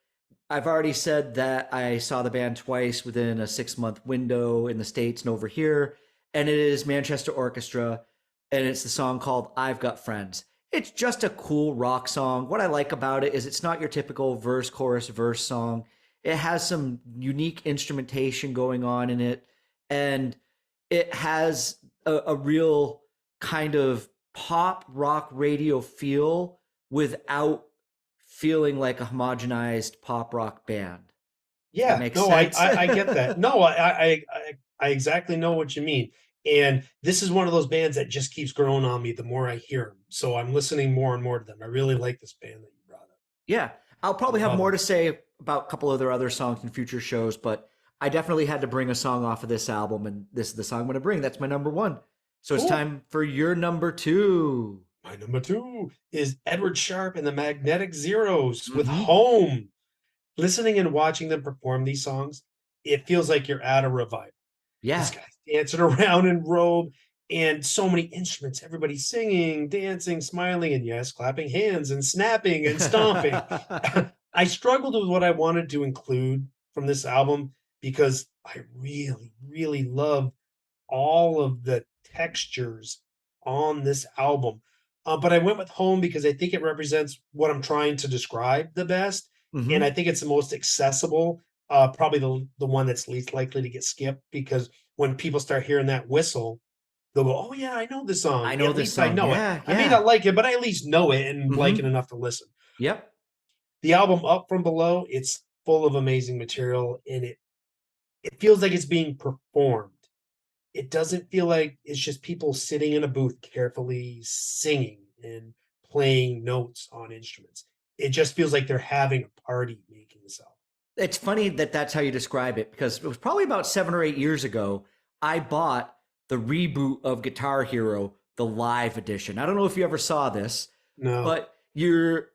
I've already said that I saw the band twice within a 6-month window in the States and over here, and it is Manchester Orchestra, and it's the song called I've Got Friends. It's just a cool rock song. What I like about it is it's not your typical verse, chorus, verse song. It has some unique instrumentation going on in it, and it has a real kind of pop rock radio feel without feeling like a homogenized pop rock band. If that Yeah, makes no, sense. I get that. No, I exactly know what you mean. And this is one of those bands that just keeps growing on me the more I hear them. So I'm listening more and more to them. I really like this band that you brought up. Yeah, I'll I probably have love more them. to say about a couple of their other songs in future shows, but I definitely had to bring a song off of this album, and this is the song I'm going to bring. That's my number one. So it's Cool. time for your number two. My number two is Edward Sharpe and the Magnetic Zeros with Mm-hmm. Home. Listening and watching them perform these songs, it feels like you're at a revival. This Yeah. guy's dancing around in robe and so many instruments, everybody singing, dancing, smiling, and yes, clapping hands and snapping and stomping. I struggled with what I wanted to include from this album because I really, really love all of the textures on this album. But I went with Home because I think it represents what I'm trying to describe the best. And Mm-hmm. I think it's the most accessible, probably the one that's least likely to get skipped because when people start hearing that whistle, they'll go, "Oh yeah, I know this I song. know At this least I song. know it. Yeah, I may yeah. not like it, but I at least know it and like it Mm-hmm. enough to listen." Yep. The album Up From Below, it's full of amazing material and it feels like it's being performed. It doesn't feel like it's just people sitting in a booth carefully singing and playing notes on instruments. It just feels like they're having a party making this album. It's funny that that's how you describe it because it was probably about 7 or 8 years ago. I bought the reboot of Guitar Hero, the live edition. I don't know if you ever saw this, No. but you're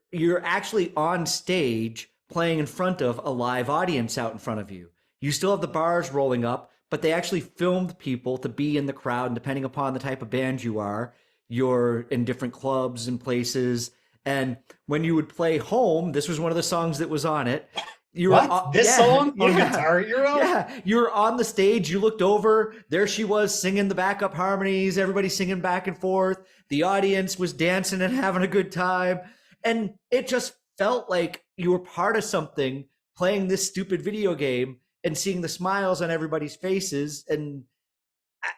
actually on stage playing in front of a live audience out in front of you. You still have the bars rolling up, but they actually filmed people to be in the crowd, and depending upon the type of band you are, you're in different clubs and places. And when you would play Home, this was one of the songs that was on it. You were What? This yeah, song on yeah. Guitar Hero? Yeah, you were on the stage, you looked over, there she was singing the backup harmonies, everybody singing back and forth. The audience was dancing and having a good time. And it just felt like you were part of something playing this stupid video game and seeing the smiles on everybody's faces. And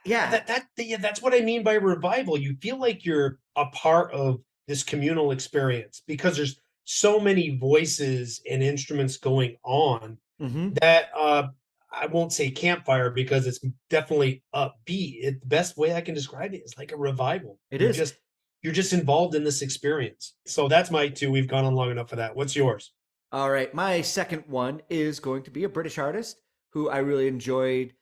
Yeah, yeah. yeah, that's what I mean by revival. You feel like you're a part of this communal experience because there's so many voices and instruments going on Mm-hmm. that I won't say campfire because it's definitely upbeat. The best way I can describe it is like a revival. It is. You're just involved in this experience. So that's my two. We've gone on long enough for that. What's yours? All right. My second one is going to be a British artist who I really enjoyed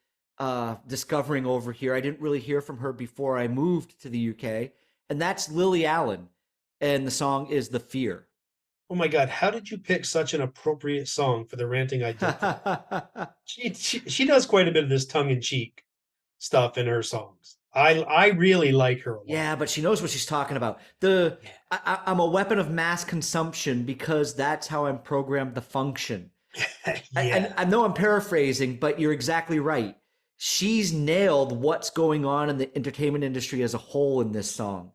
discovering over here. I didn't really hear from her before I moved to the UK, and that's Lily Allen. And the song is The Fear. Oh my God, how did you pick such an appropriate song for the ranting I did today? She does quite a bit of this tongue in cheek stuff in her songs. I really like her a lot. Yeah, but she knows what she's talking about. I'm a weapon of mass consumption because that's how I'm programmed to function. Yeah. I know I'm paraphrasing, but you're exactly right. She's nailed what's going on in the entertainment industry as a whole in this song.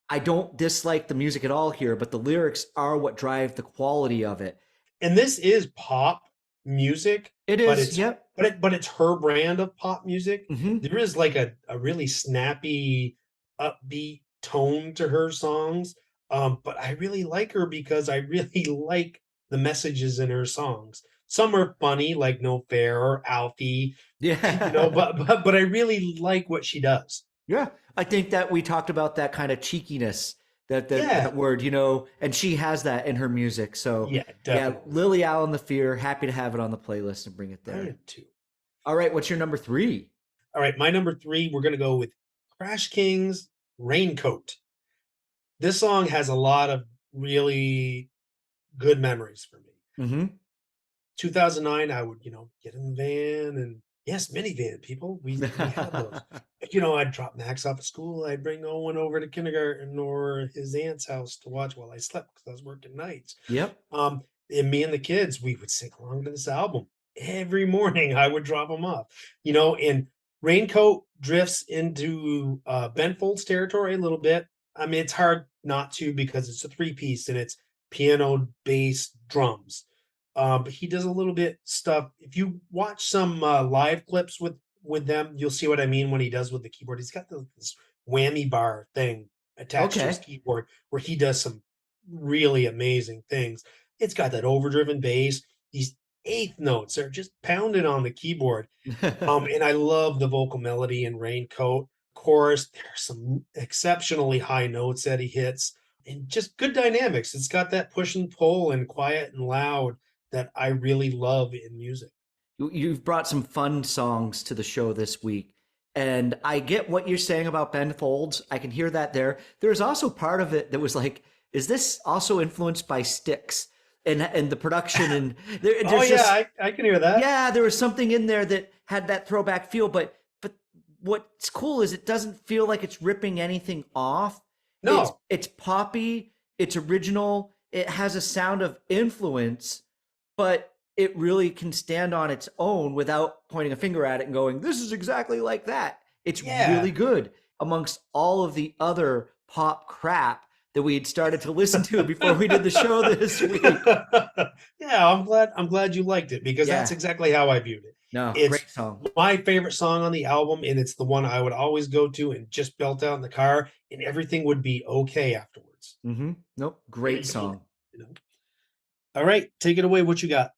I don't dislike the music at all here, but the lyrics are what drive the quality of it. And this is pop music, It but is, yep. it's her brand of pop music. Mm-hmm. There is like a really snappy, upbeat tone to her songs. But I really like her because I really like the messages in her songs. Some are funny, like No Fair or Alfie, Yeah. but I really like what she does. Yeah. I think that we talked about that kind of cheekiness, Yeah, that word, and she has that in her music. So yeah, yeah, definitely. Lily Allen The Fear, happy to have it on the playlist and bring it I there. am too. All right, what's your number three? All right, my number three, we're gonna go with Crash King's Raincoat. This song has a lot of really good memories for me. Mm-hmm. 2009, I would, get in the van and yes, minivan people. We had those. I'd drop Max off at school. I'd bring Owen over to kindergarten or his aunt's house to watch while I slept because I was working nights. Yep. Um, and me and the kids, we would sing along to this album every morning. I would drop them off, and Raincoat drifts into Ben Folds territory a little bit. I mean, it's hard not to because it's a three piece and it's piano, bass, drums. But he does a little bit stuff. If you watch some live clips with them, you'll see what I mean when he does with the keyboard. He's got this whammy bar thing attached to his Okay. keyboard where he does some really amazing things. It's got that overdriven bass. eighth notes are just pounded on the keyboard. And I love the vocal melody in Raincoat. Chorus, there's some exceptionally high notes that he hits and just good dynamics. It's got that push and pull and quiet and loud that I really love in music. You've brought some fun songs to the show this week. And I get what you're saying about Ben Folds. I can hear that there. There's also part of it that was like, is this also influenced by Styx and the production? And there's Oh, yeah, just, I can hear that. yeah, there was something in there that had that throwback feel. But what's cool is it doesn't feel like it's ripping anything off. No, It's poppy, it's original, it has a sound of influence, but it really can stand on its own without pointing a finger at it and going, this is exactly like that. It's yeah. really good amongst all of the other pop crap that we had started to listen to before we did the show this week. Yeah, I'm glad you liked it because that's Yeah. exactly how I viewed it. No, It's great song. my favorite song on the album, and it's the one I would always go to and just belt out in the car, and everything would be okay afterwards. Mm-hmm. Nope, great song. You know? All right, take it away. What you got?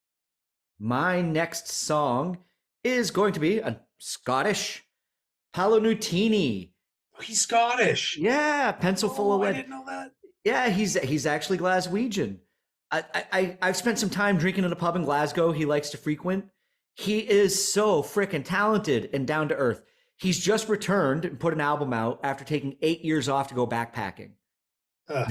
My next song is going to be a Scottish Paolo Nutini. Oh, he's Scottish. Yeah, pencil full Oh, of I lead. didn't know that. Yeah, he's actually Glaswegian. I've spent some time drinking in a pub in Glasgow he likes to frequent. He is so freaking talented and down to earth. He's just returned and put an album out after taking 8 years off to go backpacking. Uh,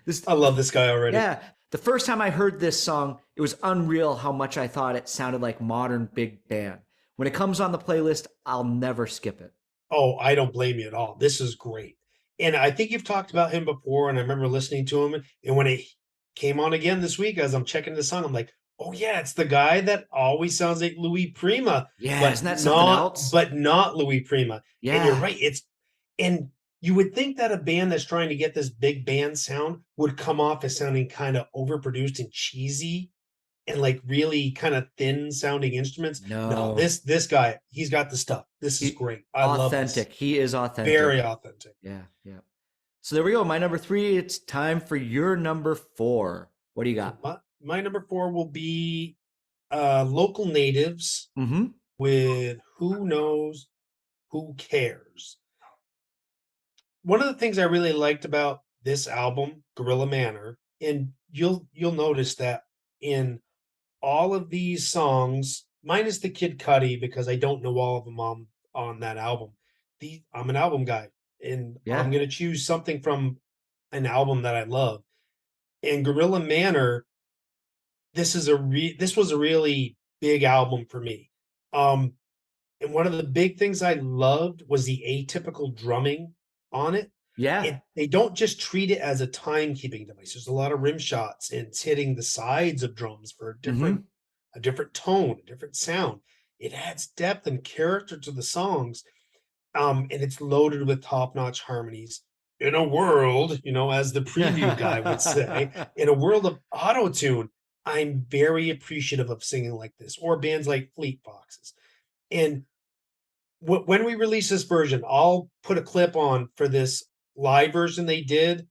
This, I love this guy already. yeah, the first time I heard this song, it was unreal how much I thought it sounded like modern big band. When it comes on the playlist, I'll never skip it. Oh, I don't blame you at all. This is great. And I think you've talked about him before, and I remember listening to him. And when it came on again this week, as I'm checking the song, I'm like, oh yeah, it's the guy that always sounds like Louis Prima, Yeah, isn't that something else? but not Louis Prima. And you're Yeah, right. And you would think that a band that's trying to get this big band sound would come off as sounding kind of overproduced and cheesy and like really kind of thin sounding instruments. No, no, this guy, he's got the stuff. This is he great. I love this. authentic. He is authentic. Very authentic. Yeah, yeah. So there we go. My number three. It's time for your number four. What do you So got? my number four will be local natives Mm-hmm. with Who Knows Who Cares. One of the things I really liked about this album, Gorilla Manor, and you'll notice that in all of these songs, minus the Kid Cudi, because I don't know all of them on that album. I'm an album guy, and I'm Yeah, gonna choose something from an album that I love. And Gorilla Manor, this was a really big album for me. Um, and one of the big things I loved was the atypical drumming on it. yeah. They don't just treat it as a timekeeping device. There's a lot of rim shots and it's hitting the sides of drums for Mm-hmm. a different tone, a different sound. It adds depth and character to the songs. And it's loaded with top-notch harmonies. In a world, as the preview guy would say, in a world of auto-tune, I'm very appreciative of singing like this, or bands like Fleet Foxes. And when we release this version, I'll put a clip on for this live version they did.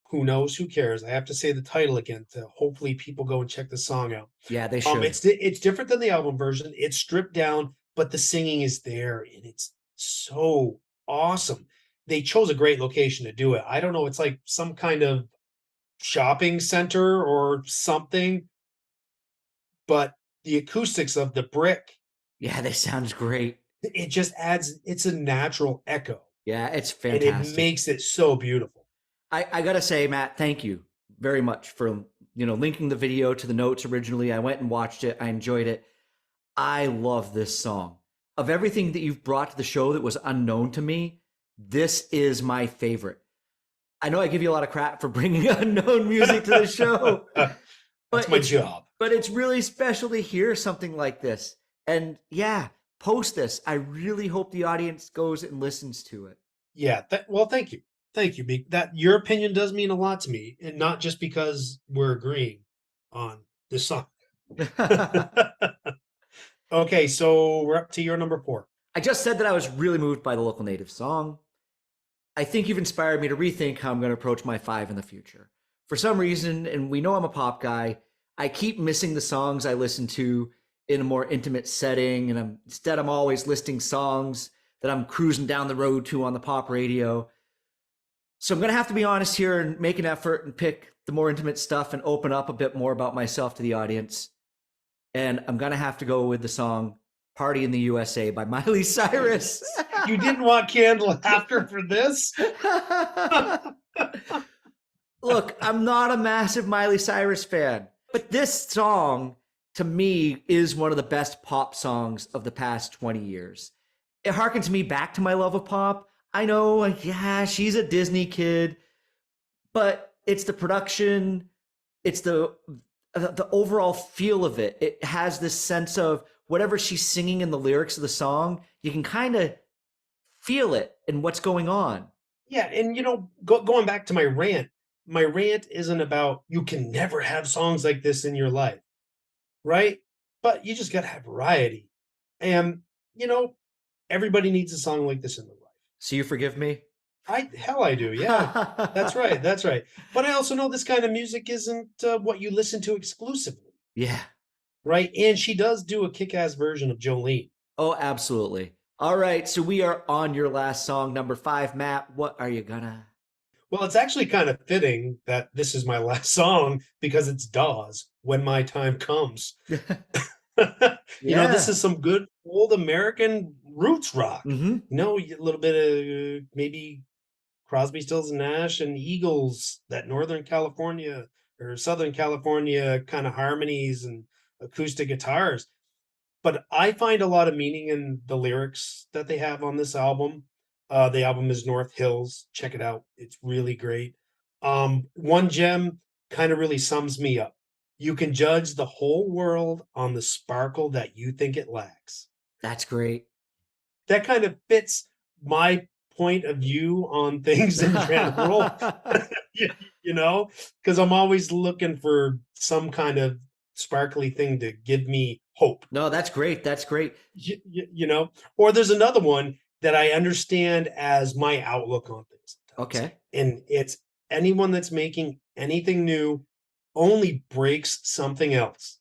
Who knows? Who cares? I have to say the title again to hopefully people go and check the song out. Yeah, they should. It's different than the album version. It's stripped down, but the singing is there, and it's so awesome. They chose a great location to do it. I don't know. It's like some kind of shopping center or something, but the acoustics of the brick, Yeah, they sounds great. it just adds. It's a natural echo, Yeah, it's and it fantastic. makes it so beautiful. I gotta say, Matt, thank you very much for linking the video to the notes originally. I went and watched it. I enjoyed it. I love this song. Of everything that you've brought to the show that was unknown to me, this is my favorite. I know I give you a lot of crap for bringing unknown music to the show, That's but my job. it's really special to hear something like this. And yeah, post this. I really hope the audience goes and listens to it. Yeah. Well, thank you. That your opinion does mean a lot to me, and not just because we're agreeing on this song. Okay, so we're up to your number four. I just said that I was really moved by the local native song. I think you've inspired me to rethink how I'm going to approach my five in the future. For some reason, and we know I'm a pop guy, I keep missing the songs I listen to in a more intimate setting, and I'm always listing songs that I'm cruising down the road to on the pop radio. So I'm going to have to be honest here and make an effort and pick the more intimate stuff and open up a bit more about myself to the audience. And I'm going to have to go with the song Party in the USA by Miley Cyrus. You didn't want Candle After for this? Look, I'm not a massive Miley Cyrus fan, but this song to me is one of the best pop songs of the past 20 years. It harkens me back to my love of pop. I know, yeah, she's a Disney kid, but it's the production, it's the overall feel of it. It has this sense of whatever she's singing in the lyrics of the song, you can kind of feel it and what's going on. Yeah, and going back to my rant isn't about you can never have songs like this in your life, right? But you just got to have variety. And, you know, everybody needs a song like this in their life. So you forgive me? I do. Yeah, that's right. That's right. But I also know this kind of music isn't what you listen to exclusively, Yeah. right? And she does do a kick-ass version of Jolene. Oh, absolutely. All right. So we are on your last song, number 5. Matt, what are you gonna? Well, it's actually kind of fitting that this is my last song because it's Dawes, When My Time Comes. Yeah. This is some good old American roots rock. Mm-hmm. A little bit of maybe Crosby, Stills and Nash and Eagles, that Northern California or Southern California kind of harmonies and acoustic guitars. But I find a lot of meaning in the lyrics that they have on this album. The album is North Hills. Check it out. It's really great. One gem kind of really sums me up. You can judge the whole world on the sparkle that you think it lacks. That's great. That kind of fits my point of view on things in general. Because I'm always looking for some kind of sparkly thing to give me hope. No, that's great. That's great. Or there's another one that I understand as my outlook on things. Okay. And it's anyone that's making anything new only breaks something else.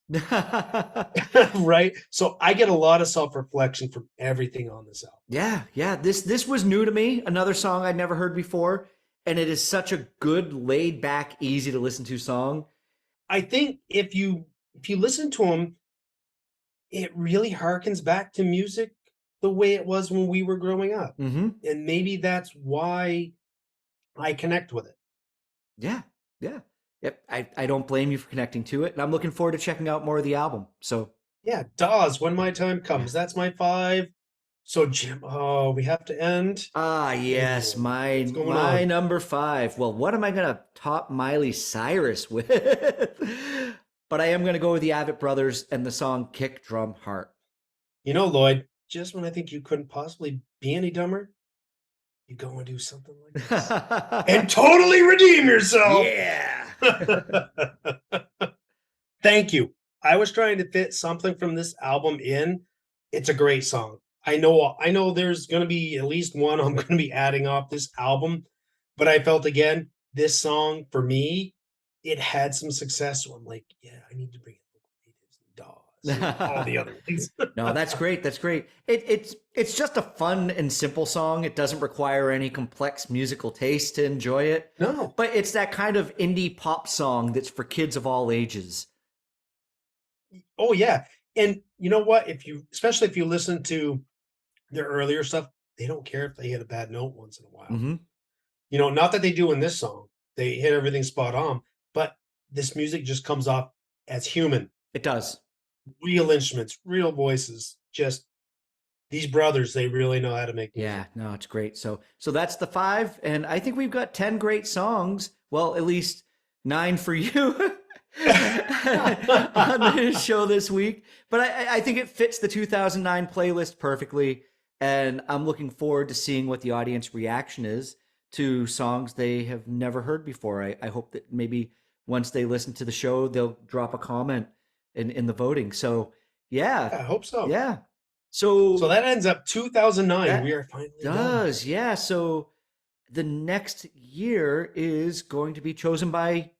Right? So I get a lot of self-reflection from everything on this album. Yeah. This was new to me. Another song I'd never heard before. And it is such a good, laid back, easy to listen to song. I think if you listen to them, it really harkens back to music the way it was when we were growing up. Mm-hmm. And maybe that's why I connect with it. Yeah. Yep. I don't blame you for connecting to it. And I'm looking forward to checking out more of the album. So yeah, Dawes, When My Time Comes. Yeah. That's my 5. So Jim, we have to end. Yes, my number 5. Well, what am I gonna top Miley Cyrus with? But I am gonna go with the Avett Brothers and the song Kick Drum Heart. Lloyd, just when I think you couldn't possibly be any dumber, you go and do something like this and totally redeem yourself. Yeah. Thank you. I was trying to fit something from this album in. It's a great song. I know there's going to be at least one I'm going to be adding off this album, but I felt again, this song for me, it had some success. So I'm like, yeah, I need to bring in Dawes and all the other things. No, that's great. That's great. It's just a fun and simple song. It doesn't require any complex musical taste to enjoy it. No. But it's that kind of indie pop song that's for kids of all ages. Oh yeah. And you know what? Especially if you listen to their earlier stuff, they don't care if they hit a bad note once in a while. Mm-hmm. Not that they do in this song. They hit everything spot on, but this music just comes off as human. It does. Real instruments, real voices. Just these brothers, they really know how to make music. Yeah, no, it's great. So that's the 5, and I think we've got 10 great songs. Well, at least 9 for you. On this show this week, but I think it fits the 2009 playlist perfectly, and I'm looking forward to seeing what the audience reaction is to songs they have never heard before. I hope that maybe once they listen to the show, they'll drop a comment in the voting. So yeah, I hope so. Yeah. So that ends up 2009. We are finally done. Yeah. So the next year is going to be chosen by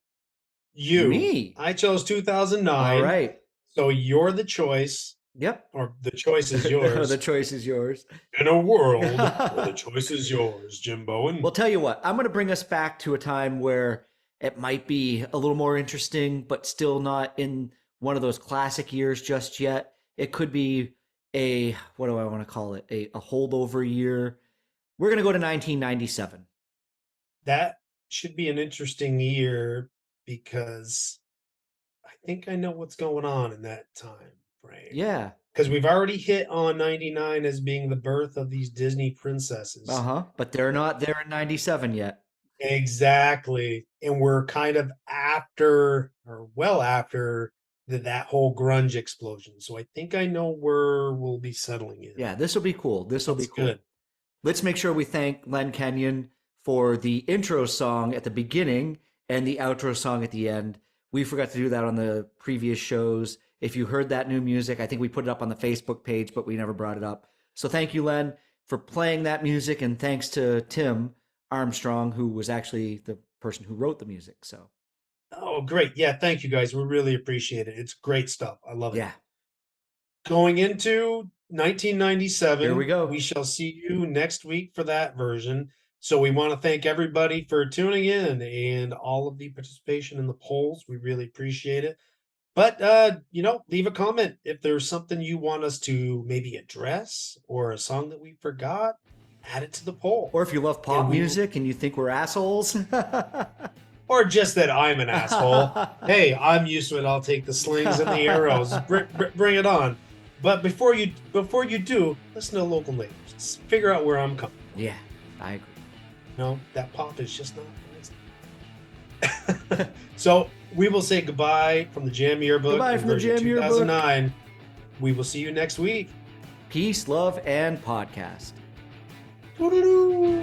you. Me. I chose 2009. All right. So you're the choice. Yep. Or the choice is The yours. choice is yours. In a world where the choice is yours, Jim Bowen. Well, tell you what, I'm going to bring us back to a time where it might be a little more interesting, but still not in one of those classic years just yet. It could be what do I want to call it? A holdover year. We're going to go to 1997. That should be an interesting year because I think I know what's going on in that time frame. Yeah. Because we've already hit on 99 as being the birth of these Disney princesses. But they're not there in 97 yet. Exactly. And we're kind of after, or well after, that whole grunge explosion. So I think I know where we'll be settling in. Yeah, this will be cool. This will be cool. Good. Let's make sure we thank Len Kenyon for the intro song at the beginning and the outro song at the end. We forgot to do that on the previous shows. If you heard that new music, I think we put it up on the Facebook page, but we never brought it up. So thank you, Len, for playing that music, and thanks to Tim Armstrong, who was actually the person who wrote the music. So, oh, great. Yeah, thank you guys. We really appreciate it. It's great stuff. I love it. Yeah. Going into 1997, here we go. We shall see you next week for that version. So we want to thank everybody for tuning in and all of the participation in the polls. We really appreciate it. But leave a comment if there's something you want us to maybe address or a song that we forgot. Add it to the poll. Or if you love pop music and you think we're assholes. Or just that I'm an asshole. Hey, I'm used to it. I'll take the slings and the arrows. Bring it on. But before you do, listen to local neighbors. Figure out where I'm coming from. Yeah, I agree. No, that pop is just not nice. So we will say goodbye from the Jam Yearbook. Goodbye from the Jam 2009. Yearbook. We will see you next week. Peace, love, and podcast. Doo-doo-doo.